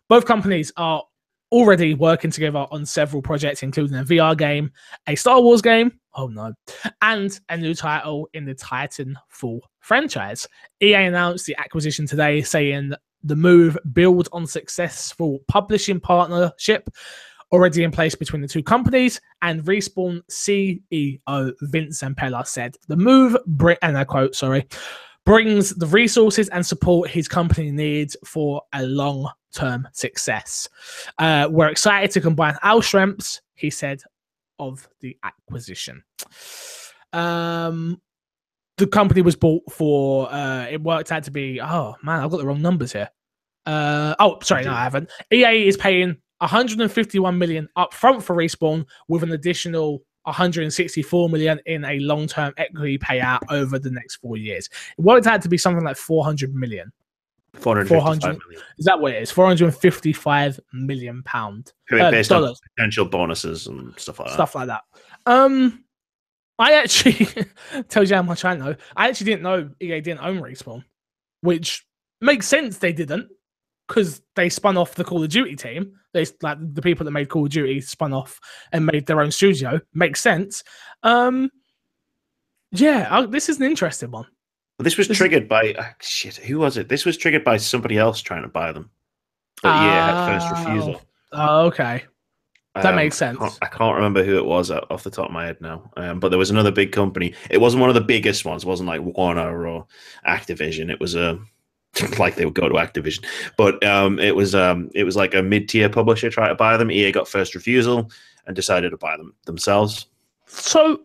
Both companies are already working together on several projects, including a VR game, a Star Wars game, oh no, and a new title in the Titanfall franchise. EA announced the acquisition today, saying the move builds on successful publishing partnership already in place between the two companies, and Respawn CEO Vince Zampella said the move, and I quote, brings the resources and support his company needs for a long-term success. We're excited to combine our strengths, he said, of the acquisition. The company was bought for, it worked out to be, oh man, I've got the wrong numbers here. No, I haven't. EA is paying 151 million up front for Respawn, with an additional 164 million in a long-term equity payout over the next 4 years. It worked out to be something like 400 million. 455 million. Is that what it is? 455 million pound. Based on potential bonuses and stuff like that. I actually tells you how much I know. I actually didn't know EA didn't own Respawn, which makes sense they didn't, because they spun off the Call of Duty team. They, like, the people that made Call of Duty spun off and made their own studio. Makes sense. This is an interesting one. Well, this was triggered by who was it? This was triggered by somebody else trying to buy them. But had first refusal. Oh, okay. That makes sense. I can't remember who it was off the top of my head now. But there was another big company. It wasn't one of the biggest ones. It wasn't like Warner or Activision. It was like they would go to Activision, but it was like a mid-tier publisher tried to buy them. EA got first refusal and decided to buy them themselves. So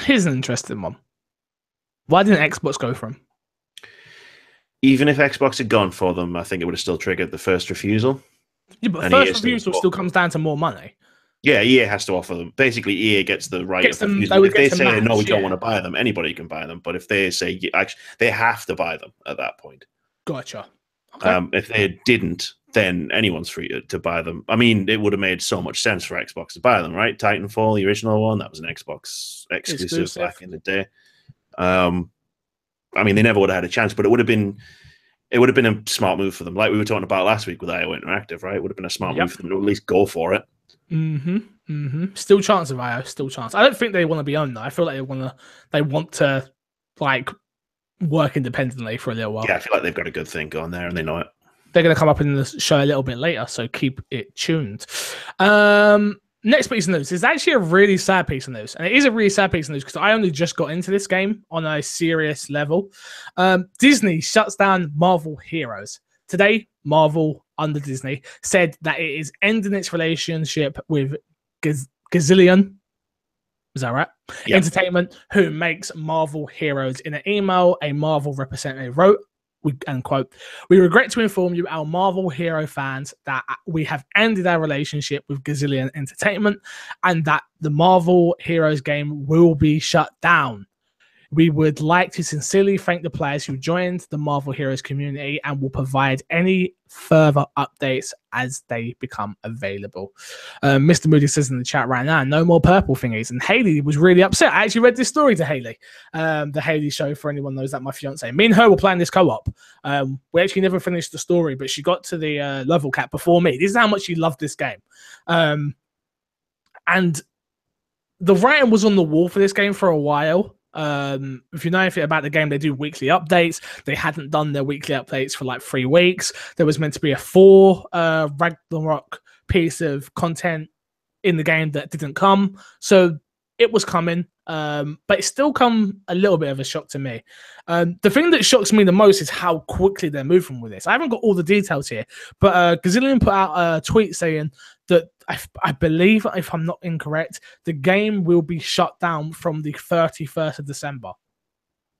here's an interesting one. Why didn't Xbox go for them? Even if Xbox had gone for them, I think it would have still triggered the first refusal. Yeah, but first refusal still comes down to more money. Yeah, EA has to offer them. Basically, EA gets the right of refusal. If they say, no, we don't want to buy them, anybody can buy them. But if they say, actually, they have to buy them at that point. Gotcha. Okay. If they didn't, then anyone's free to buy them. I mean, it would have made so much sense for Xbox to buy them, right? Titanfall, the original one, that was an Xbox exclusive back in the day. I mean, they never would have had a chance, but it would have been a smart move for them. Like we were talking about last week with IO Interactive, right? It would have been a smart move for them to at least go for it. Still chance of IO, still chance. I don't think they want to be owned though. I feel like they want to like work independently for a little while. Yeah, I feel like they've got a good thing going there and they know it. They're going to come up in the show a little bit later, so keep it tuned. Next piece of news is actually a really sad piece of news. And it is a really sad piece of news because I only just got into this game on a serious level. Disney shuts down Marvel Heroes. Today, Marvel, under Disney, said that it is ending its relationship with Gazillion. Is that right? Yep. Entertainment, who makes Marvel Heroes. In an email, a Marvel representative wrote, and quote, "We regret to inform you, our Marvel hero fans, that we have ended our relationship with Gazillion Entertainment and that the Marvel Heroes game will be shut down. We would like to sincerely thank the players who joined the Marvel Heroes community and will provide any further updates as they become available." Mr. Moody says in the chat right now, no more purple thingies. And Haley was really upset. I actually read this story to Haley. The Haley show, for anyone knows that, my fiance. Me and her were playing this co-op. We actually never finished the story, but she got to the level cap before me. This is how much she loved this game. And the writing was on the wall for this game for a while. If you know anything about the game, they do weekly updates. They hadn't done their weekly updates for like 3 weeks. There was meant to be a 4 Ragnarok piece of content in the game that didn't come, so it was coming, but it's still come a little bit of a shock to me. The thing that shocks me the most is how quickly they're moving with this. I haven't got all the details here, but Gazillion put out a tweet saying that I believe, if I'm not incorrect, the game will be shut down from the 31st of December.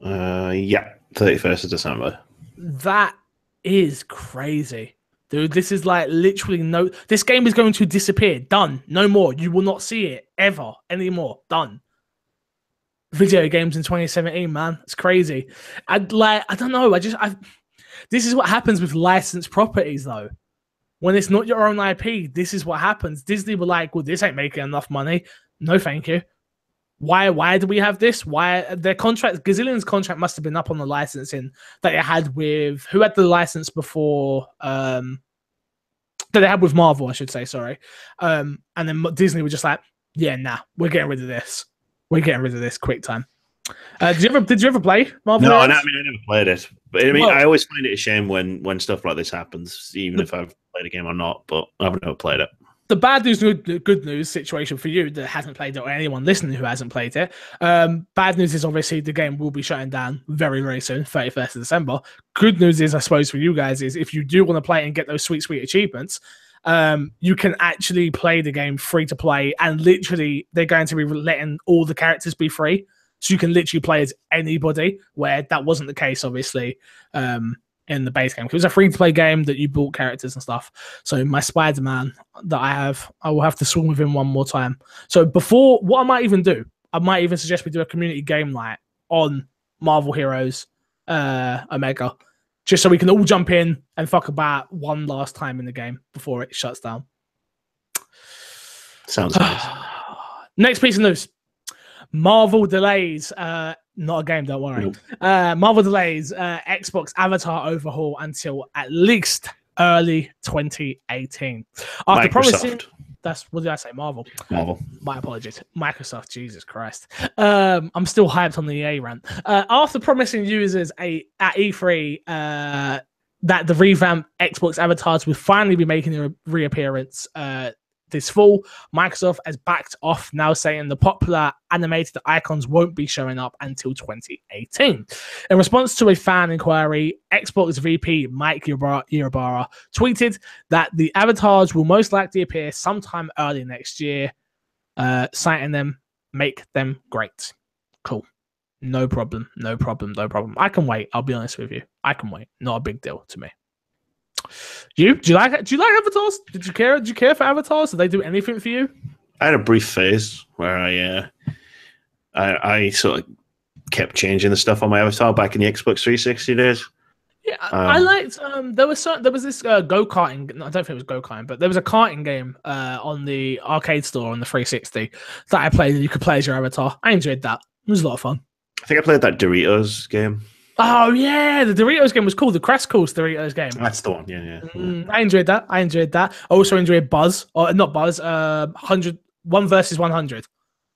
Yeah, 31st of December. That is crazy. Dude, this is like literally this game is going to disappear. Done. No more. You will not see it ever anymore. Done. Video games in 2017, man. It's crazy. I don't know. This is what happens with licensed properties, though. When it's not your own IP, this is what happens. Disney were like, well, this ain't making enough money. No, thank you. Why do we have this? Why their contract, Gazillion's contract must have been up on the licensing that it had with, who had the license before, that they had with Marvel, I should say, sorry. And then Disney were just like, yeah, nah, we're getting rid of this. We're getting rid of this quick time. Did you ever play Marvel? No, I never played it. But I mean, I always find it a shame when stuff like this happens, even if I've played a game or not, but I've never played it. The bad news, good news situation for you that hasn't played it, or anyone listening who hasn't played it. Bad news is obviously the game will be shutting down very, very soon, 31st of December. Good news is, I suppose, for you guys is if you do want to play and get those sweet, sweet achievements, you can actually play the game free to play, and literally they're going to be letting all the characters be free. So you can literally play as anybody, where that wasn't the case, obviously, in the base game. It was a free-to-play game that you bought characters and stuff. So my Spider-Man that I will have to swim with him one more time. So before, what I might even do, I might even suggest we do a community game night on Marvel Heroes Omega, just so we can all jump in and fuck about one last time in the game before it shuts down. Sounds nice. Next piece of news. Marvel delays, not a game, don't worry. Nope. Marvel delays Xbox Avatar overhaul until at least early 2018. After Microsoft. promising, what did I say? Marvel. My apologies. Microsoft, Jesus Christ. I'm still hyped on the EA rant. After promising users at E3 that the revamped Xbox avatars would finally be making a reappearance this fall, Microsoft has backed off, now saying the popular animated icons won't be showing up until 2018. In response to a fan inquiry, Xbox VP Mike Ybarra tweeted that the avatars will most likely appear sometime early next year, citing them, make them great. Cool. No problem. I can wait. I'll be honest with you. I can wait. Not a big deal to me. Do you like avatars? Did you care for avatars? Did they do anything for you? I had a brief phase where I sort of kept changing the stuff on my avatar back in the Xbox 360 days. Yeah, I liked. There was this go-karting. I don't think it was go-karting, but there was a karting game on the arcade store on the 360 that I played. And you could play as your avatar. I enjoyed that. It was a lot of fun. I think I played that Doritos game. Oh yeah, the Doritos game was cool. The Crash Course Doritos game. That's the one. Yeah. I enjoyed that. I also enjoyed Buzz, or not Buzz. 1 versus 100.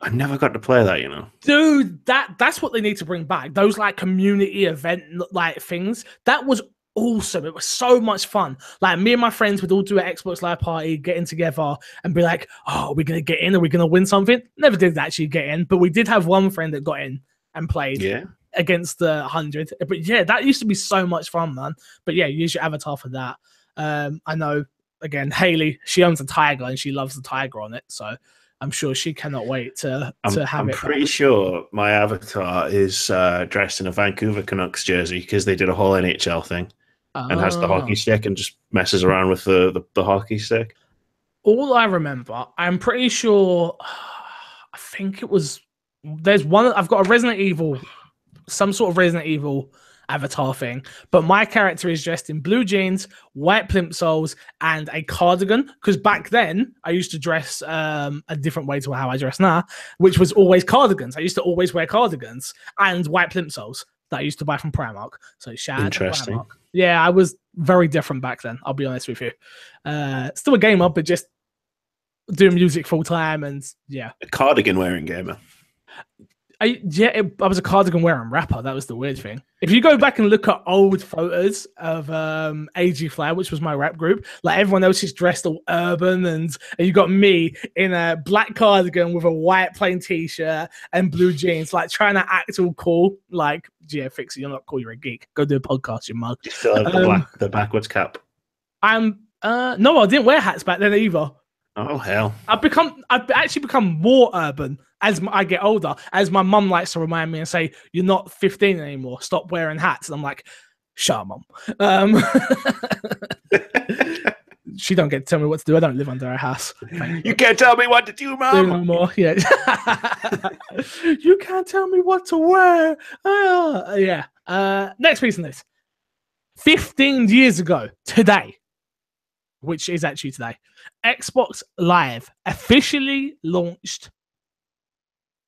I never got to play that, Dude, that's what they need to bring back. Those like community event like things. That was awesome. It was so much fun. Like me and my friends would all do an Xbox Live party, getting together and be like, "Oh, are we gonna get in? Are we gonna win something?" Never did actually get in, but we did have one friend that got in and played. Yeah. Against the 100. But yeah, that used to be so much fun, man. But yeah, use your avatar for that. I know, again, Haley, she owns a tiger and she loves the tiger on it, so I'm sure she cannot wait to have it. I'm pretty sure my avatar is dressed in a Vancouver Canucks jersey because they did a whole NHL thing and has the hockey stick and just messes around with the hockey stick. All I remember, I'm pretty sure, I think it was, there's one, I've got a Resident Evil, some sort of Resident Evil avatar thing, but my character is dressed in blue jeans, white plimsolls, and a cardigan. Because back then I used to dress a different way to how I dress now, which was always cardigans. I used to always wear cardigans and white plimsolls that I used to buy from Primark. So shout out to Primark. Yeah, I was very different back then. I'll be honest with you. Still a gamer, but just doing music full time, and yeah, a cardigan wearing gamer. I was a cardigan wearing rapper. That was the weird thing. If you go back and look at old photos of AG Fly, which was my rap group, like everyone else is dressed all urban, and you got me in a black cardigan with a white plain t-shirt and blue jeans, like trying to act all cool. Like, yeah, fix it. You're not cool. You're a geek. Go do a podcast, you mug. You still have the backwards cap. No, I didn't wear hats back then either. Oh hell! I've actually become more urban as I get older. As my mum likes to remind me and say, "You're not 15 anymore. Stop wearing hats." And I'm like, "Shut up, mum." She don't get to tell me what to do. I don't live under her house. You can't tell me what to do, mum. No more. Yeah. You can't tell me what to wear. Yeah. Next piece of this. 15 years ago today, which is actually today, Xbox Live officially launched.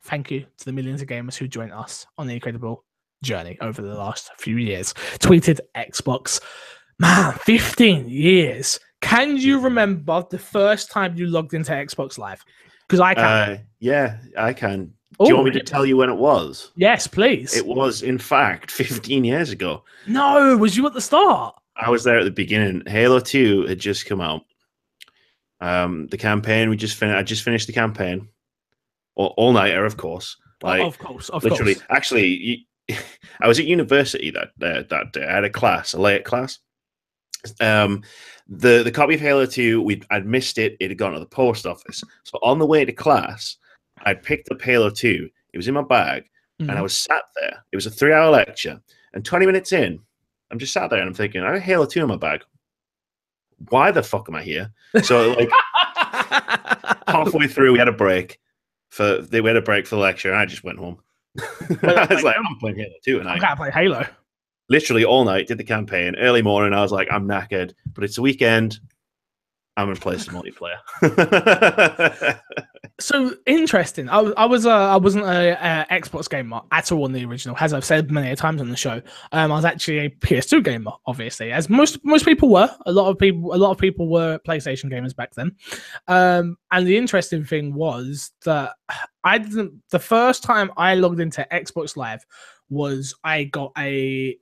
Thank you to the millions of gamers who joined us on the incredible journey over the last few years. Tweeted Xbox. Man, 15 years. Can you remember the first time you logged into Xbox Live? Because I can. Yeah, I can. Do you want me to tell you when it was? Yes, please. It was, in fact, 15 years ago. No, was you at the start? I was there at the beginning. Halo 2 had just come out. The campaign, I just finished the campaign. All-nighter, of course. Like, of course. Literally. Actually, I was at university that day. I had a class, a late class. The copy of Halo 2, I'd missed it. It had gone to the post office. So on the way to class, I'd picked up Halo 2. It was in my bag, and I was sat there. It was a 3-hour lecture. And 20 minutes in, I'm just sat there, and I'm thinking, I have Halo 2 in my bag. Why the fuck am I here? So, like, halfway through, we had a break. We had a break for the lecture, and I just went home. I was like, I'm playing Halo 2 tonight. I gotta play Halo. Literally all night, did the campaign. Early morning, I was like, I'm knackered, but it's a weekend. I'm gonna play some multiplayer. So interesting. I wasn't a Xbox gamer at all on the original, as I've said many times on the show. I was actually a PS2 gamer, obviously, as most people were. A lot of people were PlayStation gamers back then. And the interesting thing was that the first time I logged into Xbox Live was I got an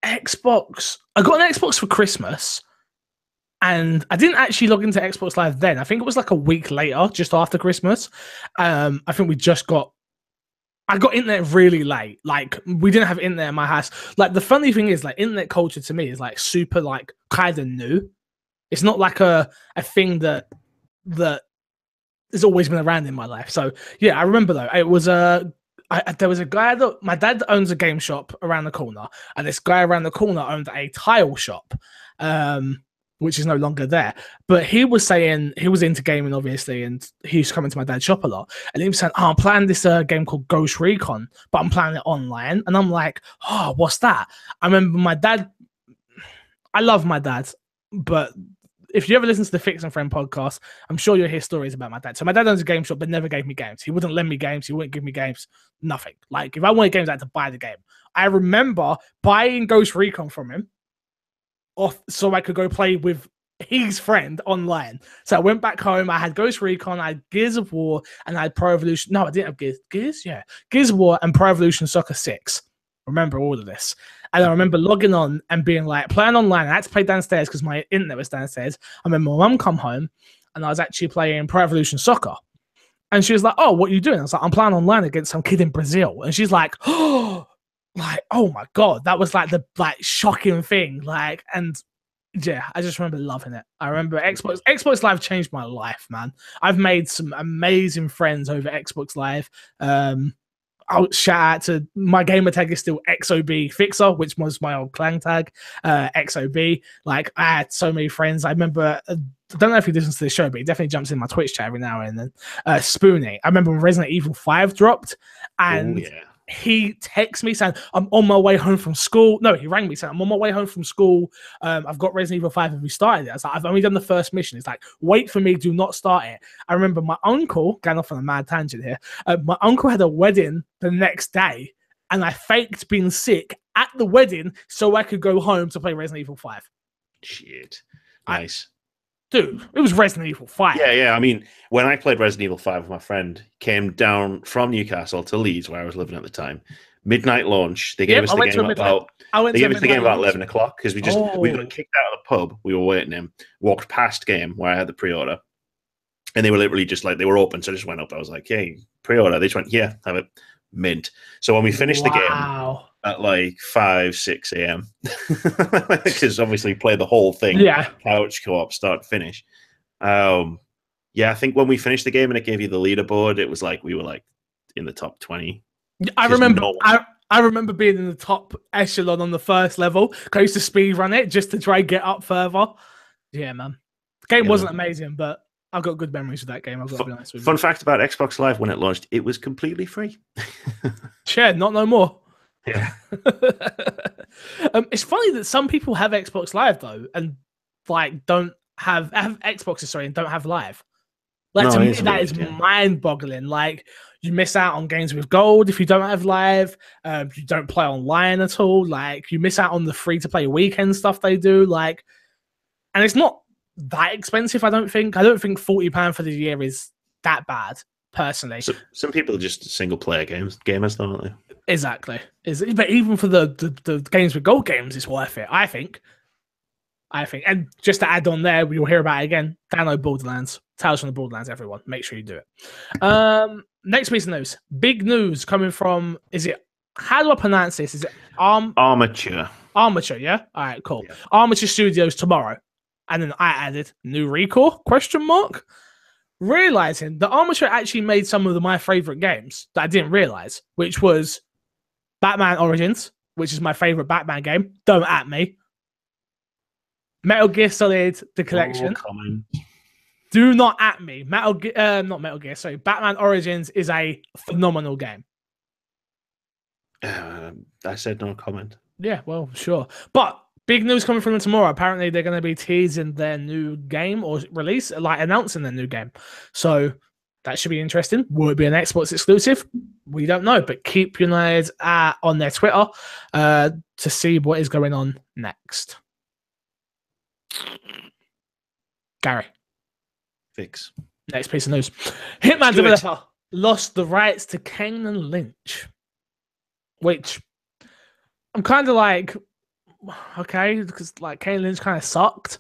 Xbox for Christmas. And I didn't actually log into Xbox Live then. I think it was like a week later, just after Christmas. I think I got internet really late. Like, we didn't have internet in my house. Like, the funny thing is, like, internet culture to me is like super, like, kind of new. It's not like a thing that has always been around in my life. So yeah, I remember though, it was there was a guy that my dad owns a game shop around the corner, and this guy around the corner owned a tile shop. Which is no longer there. But he was saying he was into gaming, obviously, and he used to come into my dad's shop a lot. And he was saying, I'm playing this game called Ghost Recon, but I'm playing it online. And I'm like, oh, what's that? I remember my dad, I love my dad, but if you ever listen to the Fix and Friend podcast, I'm sure you'll hear stories about my dad. So my dad owns a game shop, but never gave me games. He wouldn't lend me games. He wouldn't give me games. Nothing. Like if I wanted games, I had to buy the game. I remember buying Ghost Recon from him off so I could go play with his friend online. So I went back home. I had Ghost Recon, I had Gears of War, and I had Pro Evolution. No, I didn't have Gears. Yeah, Gears of War and Pro Evolution Soccer 6. Remember all of this. And I remember logging on and being like, playing online. I had to play downstairs because my internet was downstairs. I remember my mum come home and I was actually playing Pro Evolution Soccer. And she was like, oh, what are you doing? I was like, I'm playing online against some kid in Brazil. And she's like, oh, like, oh my God. That was like the shocking thing. Like, and yeah, I just remember loving it. I remember Xbox Live changed my life, man. I've made some amazing friends over Xbox Live. I'll shout out to my gamer tag is still XOB Fixer, which was my old clan tag. XOB. Like I had so many friends. I remember I don't know if he listens to the show, but he definitely jumps in my Twitch chat every now and then. Spoonie. I remember when Resident Evil 5 dropped and he texted me saying, I'm on my way home from school. No, he rang me saying, I'm on my way home from school. I've got Resident Evil 5 and we started it. I was like, I've only done the first mission. It's like, wait for me, do not start it. I remember my uncle, going off on a mad tangent here, my uncle had a wedding the next day and I faked being sick at the wedding so I could go home to play Resident Evil 5. Shit. Nice. Dude, it was Resident Evil 5. Yeah. I mean, when I played Resident Evil 5 with my friend, came down from Newcastle to Leeds, where I was living at the time. Midnight launch. They gave us the game about 11 o'clock because we got kicked out of the pub. We were waiting in, walked past game where I had the pre-order, and they were literally just like, they were open, so I just went up. I was like, hey, pre-order. They just went, yeah, have it. Mint. So when we finished the game at like 5, 6 a.m., because obviously play the whole thing, couch co-op, start to finish. I think when we finished the game and it gave you the leaderboard, it was like we were like in the top 20. I remember I remember being in the top echelon on the first level. I used to speed run it just to try and get up further. Yeah, man. The game wasn't amazing, but I've got good memories of that game. I've got to be honest with you. Fun fact about Xbox Live: when it launched, it was completely free. Not no more. Yeah. It's funny that some people have Xbox Live though, and like don't have Xboxes, and don't have Live. Like to me, that is mind-boggling. Like you miss out on games with gold if you don't have Live. You don't play online at all. Like you miss out on the free-to-play weekend stuff they do. Like, and it's not that expensive. I don't think £40 for the year is that bad personally. So, some people are just single-player gamers, aren't they? Exactly. But even for the games with gold games, it's worth it. I think. And just to add on there, we'll hear about it again. Download Borderlands. Tales from the Borderlands, everyone. Make sure you do it. Next piece of news. Big news coming from, how do I pronounce this? Is it Armature? Armature, yeah? All right, cool. Yeah. Armature Studios tomorrow. And then I added new Recore, ? Realizing that Armature actually made some of my favorite games that I didn't realize, which was Batman Origins, which is my favorite Batman game. Don't at me. Metal Gear Solid, the collection. Do not at me. Batman Origins is a phenomenal game. I said no comment. Yeah, well, sure. But big news coming from them tomorrow. Apparently, they're going to be teasing their new game or announcing their new game. So that should be interesting. Will it be an Xbox exclusive? We don't know, but keep your eyes on their Twitter to see what is going on next. Gary. Fix. Next piece of news. Hitman developer lost the rights to Kane and Lynch. Which I'm kind of like, okay, because like Kane and Lynch kind of sucked.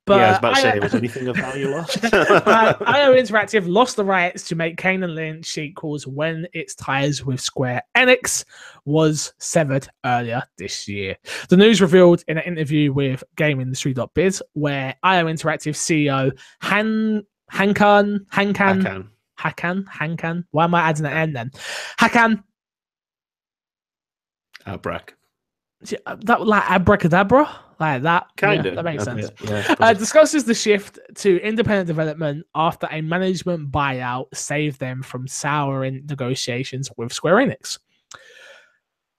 But I was about to say, was anything of value lost? IO Interactive lost the rights to make Kane and Lynch sequels when its ties with Square Enix was severed earlier this year. The news revealed in an interview with GameIndustry.biz, where IO Interactive CEO Hakan. Why am I adding an N then? Hakan. Abrac. That like abracadabra, like that. Kind of. That makes sense. Yeah, discusses the shift to independent development after a management buyout saved them from souring negotiations with Square Enix.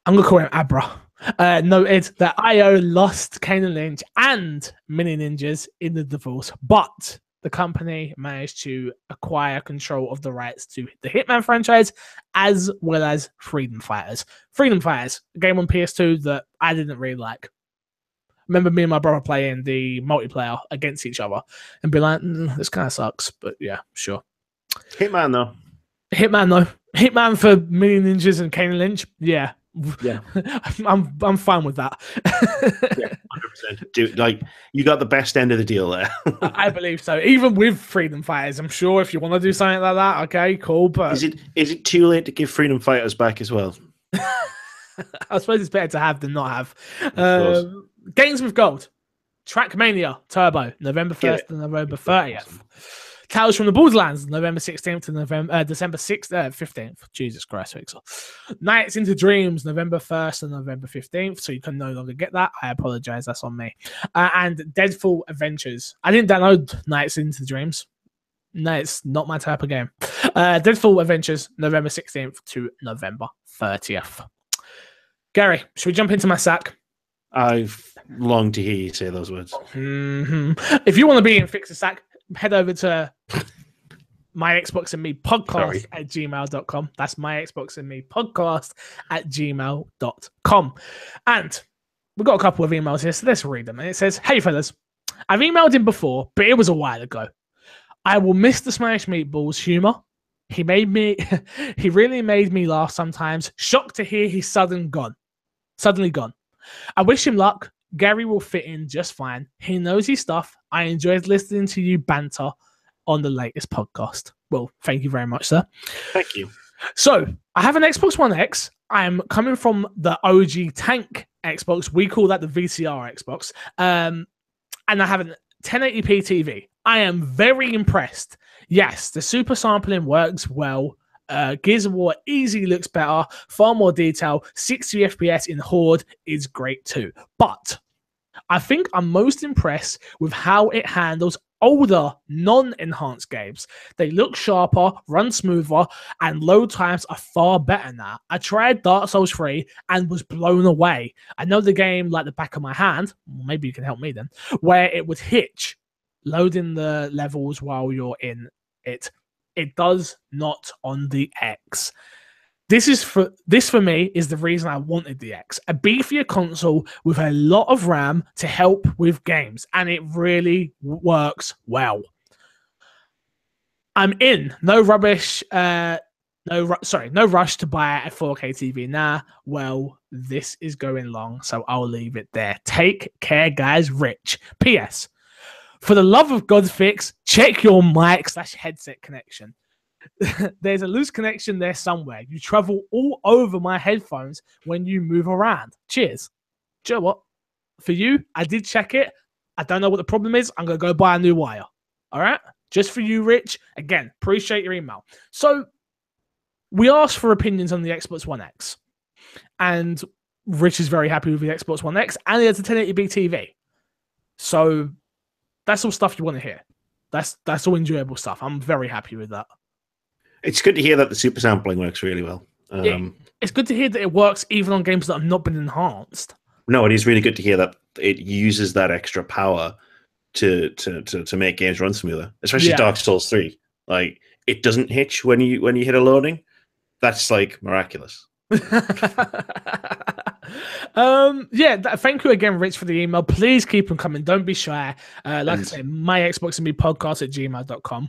I'm gonna call him Abra. noted that IO lost Kane and Lynch and Mini Ninjas in the divorce, but the company managed to acquire control of the rights to the Hitman franchise as well as Freedom Fighters. Freedom Fighters, a game on PS2 that I didn't really like. Remember me and my brother playing the multiplayer against each other and be like, this kind of sucks, but yeah, sure. Hitman, though. Hitman for Mini Ninjas and Kane and Lynch, yeah. I'm fine with that. Yeah, 100%. Dude, like, you got the best end of the deal there. I believe so. Even with Freedom Fighters, I'm sure if you want to do something like that, okay, cool. But is it too late to give Freedom Fighters back as well? I suppose it's better to have than not have. Games with Gold, Trackmania Turbo, November 1st to November 30th. Tales from the Borderlands, November 16th to December 6th, 15th. Jesus Christ, Pixel. Nights into Dreams, November 1st and November 15th. So you can no longer get that. I apologize. That's on me. And Deadfall Adventures. I didn't download Nights into Dreams. No, it's not my type of game. Deadfall Adventures, November 16th to November 30th. Gary, should we jump into my sack? I've longed to hear you say those words. If you want to be in Fix a Sack, head over to my Xbox and Me podcast at gmail.com. That's my Xbox and Me podcast at gmail.com. And we've got a couple of emails here, so let's read them. And it says, hey fellas, I've emailed him before, but it was a while ago. I will miss the Smash Meatballs humor. He really made me laugh sometimes. Shocked to hear he's suddenly gone. I wish him luck. Gary will fit in just fine. He knows his stuff. I enjoyed listening to you banter on the latest podcast. Well, thank you very much, sir. Thank you. So, I have an Xbox One X. I'm coming from the OG Tank Xbox. We call that the VCR Xbox. And I have a 1080p TV. I am very impressed. Yes, the super sampling works well. Gears of War easily looks better, far more detail. 60 FPS in Horde is great too. But I think I'm most impressed with how it handles older, non-enhanced games. They look sharper, run smoother, and load times are far better now. I tried Dark Souls 3 and was blown away. I know the game like the back of my hand. Maybe you can help me then. Where it would hitch loading the levels while you're in it. It does not on the X. This for me is the reason I wanted the X. A beefier console with a lot of RAM to help with games, and it really works well. I'm in. No rush to buy a 4K TV now. Well, this is going long, so I'll leave it there. Take care, guys. Rich. P.S. For the love of God, Fix, check your mic/headset connection. There's a loose connection there somewhere. You travel all over my headphones when you move around. Cheers. Do you know what? For you, I did check it. I don't know what the problem is. I'm going to go buy a new wire. All right? Just for you, Rich. Again, appreciate your email. So, we asked for opinions on the Xbox One X. And Rich is very happy with the Xbox One X. And he has a 1080p TV. So, that's all stuff you want to hear. That's all enjoyable stuff. I'm very happy with that. It's good to hear that the super sampling works really well. It's good to hear that it works even on games that have not been enhanced. No, it is really good to hear that it uses that extra power to make games run smoother, especially Dark Souls 3. Like, it doesn't hitch when you hit a loading. That's like miraculous. Thank you again, Rich, for the email. Please keep them coming. Don't be shy. I say, my Xbox and Me podcast at gmail.com.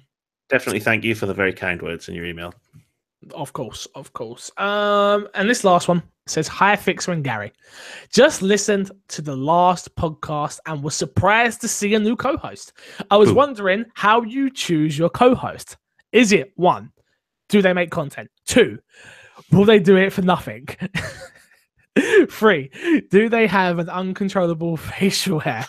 Definitely thank you for the very kind words in your email. Of course. And this last one says, hi, Fixer and Gary. Just listened to the last podcast and was surprised to see a new co-host. I was wondering how you choose your co-host. Is it 1, do they make content? 2, will they do it for nothing? 3, do they have an uncontrollable facial hair?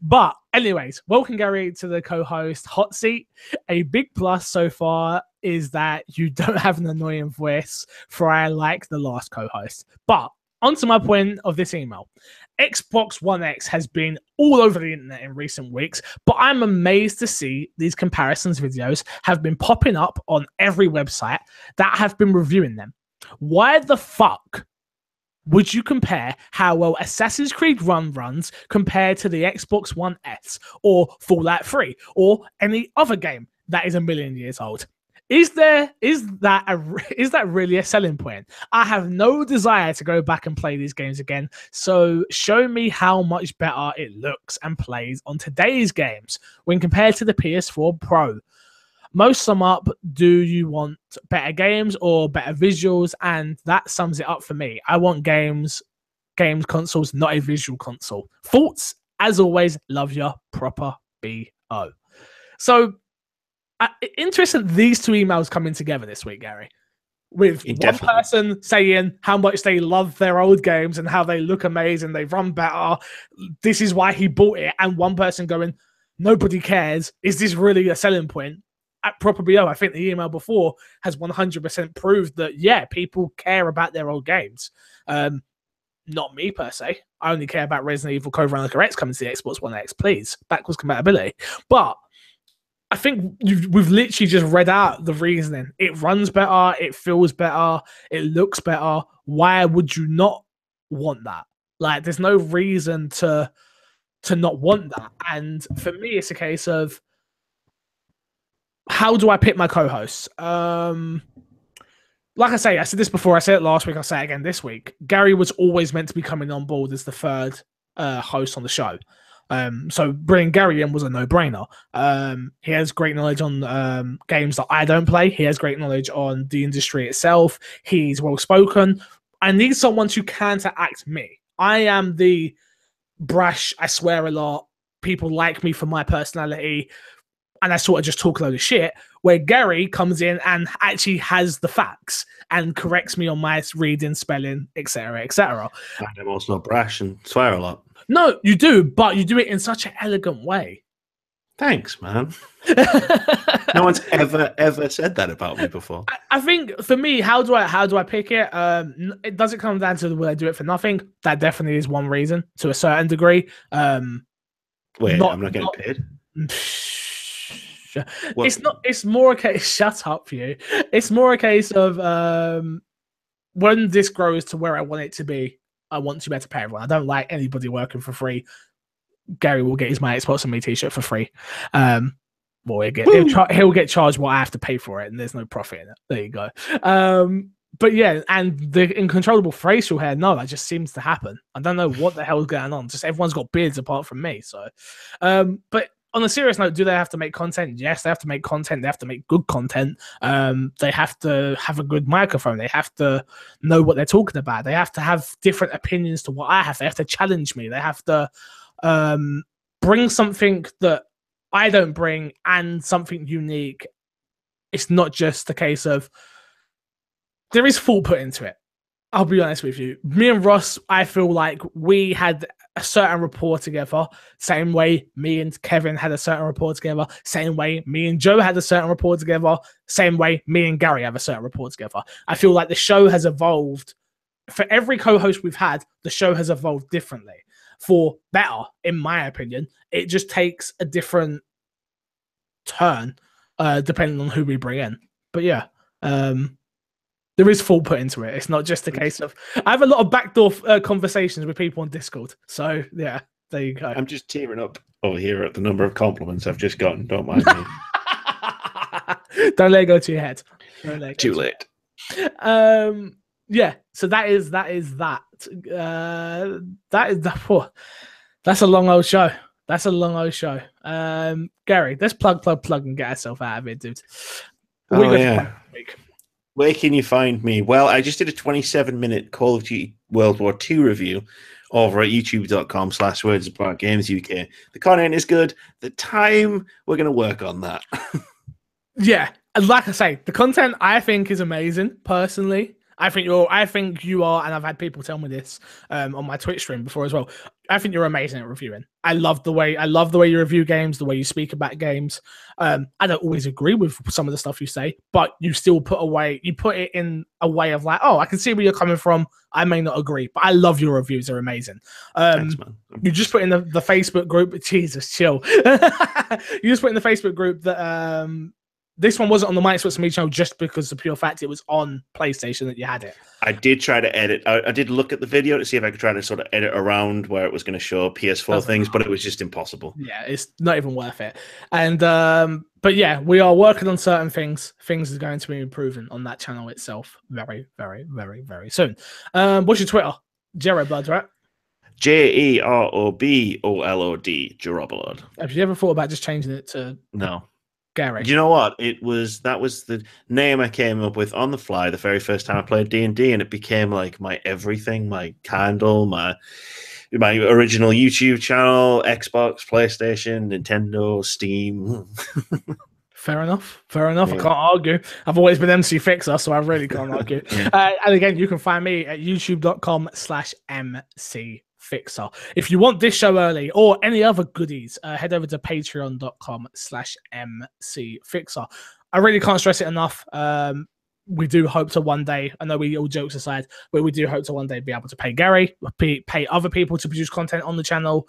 But anyways, welcome, Gary, to the co-host hot seat. A big plus so far is that you don't have an annoying voice, for I like the last co-host. But onto my point of this email. Xbox One X has been all over the internet in recent weeks, but I'm amazed to see these comparisons videos have been popping up on every website that have been reviewing them. Why the fuck would you compare how well Assassin's Creed runs compared to the Xbox One S or Fallout 3 or any other game that is a million years old? Is that really a selling point? I have no desire to go back and play these games again, so show me how much better it looks and plays on today's games when compared to the PS4 Pro. Most sum up, do you want better games or better visuals? And that sums it up for me. I want games consoles, not a visual console. Thoughts, as always, love ya, proper BO. So, interesting, these two emails coming together this week, Gary. With one person saying how much they love their old games and how they look amazing, they run better, this is why he bought it, and one person going, nobody cares, is this really a selling point? At Proper BO, I think the email before has 100% proved that, yeah, people care about their old games. Not me, per se. I only care about Resident Evil Code Veronica X coming to the Xbox One X, please. Backwards compatibility. But I think we've literally just read out the reasoning. It runs better, it feels better, it looks better. Why would you not want that? Like, there's no reason to not want that. And for me, it's a case of, how do I pick my co-hosts? Like I say, I said this before, I said it last week, I'll say it again this week. Gary was always meant to be coming on board as the third host on the show. So bringing Gary in was a no-brainer. He has great knowledge on games that I don't play. He has great knowledge on the industry itself. He's well-spoken. I need someone to counteract me. I am the brash, I swear a lot, people like me for my personality, and I sort of just talk a load of shit, where Gary comes in and actually has the facts and corrects me on my reading, spelling, etc., etc. I'm also brash and swear a lot. No, you do, but you do it in such an elegant way. Thanks, man. No one's ever said that about me before. I think for me, how do I pick it? It doesn't come down to will I do it for nothing. That definitely is one reason to a certain degree. Wait, I'm not getting paid. Well, it's more a case. Shut up, you. It's more a case of when this grows to where I want it to be, I want to be able to pay everyone. I don't like anybody working for free. Gary will get his My Xbox and Me t-shirt for free. Well, he'll get charged what I have to pay for it, and there's no profit in it. There you go. But yeah, and the uncontrollable facial hair, no, that just seems to happen. I don't know what the hell is going on. Just everyone's got beards apart from me. So, but on a serious note, do they have to make content? Yes, they have to make content. They have to make good content. They have to have a good microphone. They have to know what they're talking about. They have to have different opinions to what I have. They have to challenge me. They have to bring something that I don't bring and something unique. It's not just a case of, there is thought put into it. I'll be honest with you. Me and Ross, I feel like we had a certain rapport together. Same way me and Kevin had a certain rapport together. Same way me and Joe had a certain rapport together. Same way me and Gary have a certain rapport together. I feel like the show has evolved. For every co-host we've had, the show has evolved differently. For better, in my opinion. It just takes a different turn depending on who we bring in. But yeah, there is thought put into it. It's not just a case of... I have a lot of backdoor conversations with people on Discord. So, yeah, there you go. I'm just tearing up over here at the number of compliments I've just gotten. Don't mind me. Don't let it go to your head. Too late. Yeah, so that is that. That's a long old show. That's a long old show. Gary, let's plug and get ourselves out of it, dude. Where can you find me? Well, I just did a 27-minute Call of Duty World War II review over at youtube.com/WordsAboutGamesUK. The content is good. The time, we're going to work on that. Yeah, and like I say, the content I think is amazing, personally. I think you are, and I've had people tell me this on my Twitch stream before as well. I think you're amazing at reviewing. I love the way you review games, the way you speak about games. I don't always agree with some of the stuff you say, but you still put it in a way of like, oh, I can see where you're coming from. I may not agree, but I love your reviews. They're amazing. Thanks, man. You just put in the Facebook group. Jesus, chill. You just put in the Facebook group that This one wasn't on the My Xbox Me channel just because the pure fact it was on PlayStation that you had it. I did try to edit. I did look at the video to see if I could try to sort of edit around where it was going to show PS4 things, but it was just impossible. Yeah, it's not even worth it. And but yeah, we are working on certain things. Things are going to be improving on that channel itself very, very, very, very soon. What's your Twitter? Jerobolod, right? JEROBOLOD, Jerobolod. Have you ever thought about just changing it to No? Gary? You know what? That was the name I came up with on the fly the very first time I played D&D, and it became like my everything, my candle, my original YouTube channel, Xbox, PlayStation, Nintendo, Steam. Fair enough. Fair enough. Yeah. I can't argue. I've always been MC Fixer, so I really can't argue. And again, you can find me at youtube.com/MC Fixer. If you want this show early or any other goodies, head over to patreon.com/MC Fixer. I really can't stress it enough. We do hope to one day, I know we all jokes aside, but we do hope to one day be able to pay Gary, pay other people to produce content on the channel.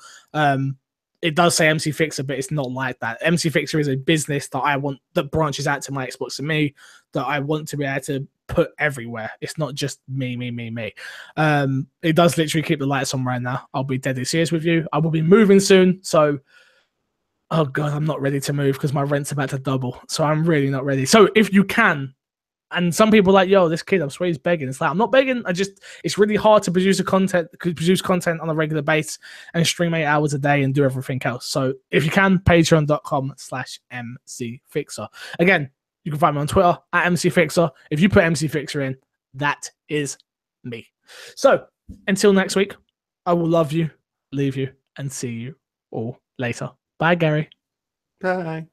It does say MC Fixer, but it's not like that. MC Fixer is a business that I want, that branches out to My Xbox and Me, that I want to be able to put everywhere. It's not just me. It does literally keep the lights on right now. I'll be deadly serious with you. I will be moving soon, so oh god, I'm not ready to move because my rent's about to double. So I'm really not ready. So if you can, and some people are like, yo, this kid, I swear he's begging. It's like, I'm not begging. It's really hard to produce content on a regular basis and stream 8 hours a day and do everything else. So if you can, patreon.com/MC Fixer. Again, you can find me on Twitter at MC Fixer. If you put MC Fixer in, that is me. So until next week, I will love you, leave you, and see you all later. Bye, Gary. Bye.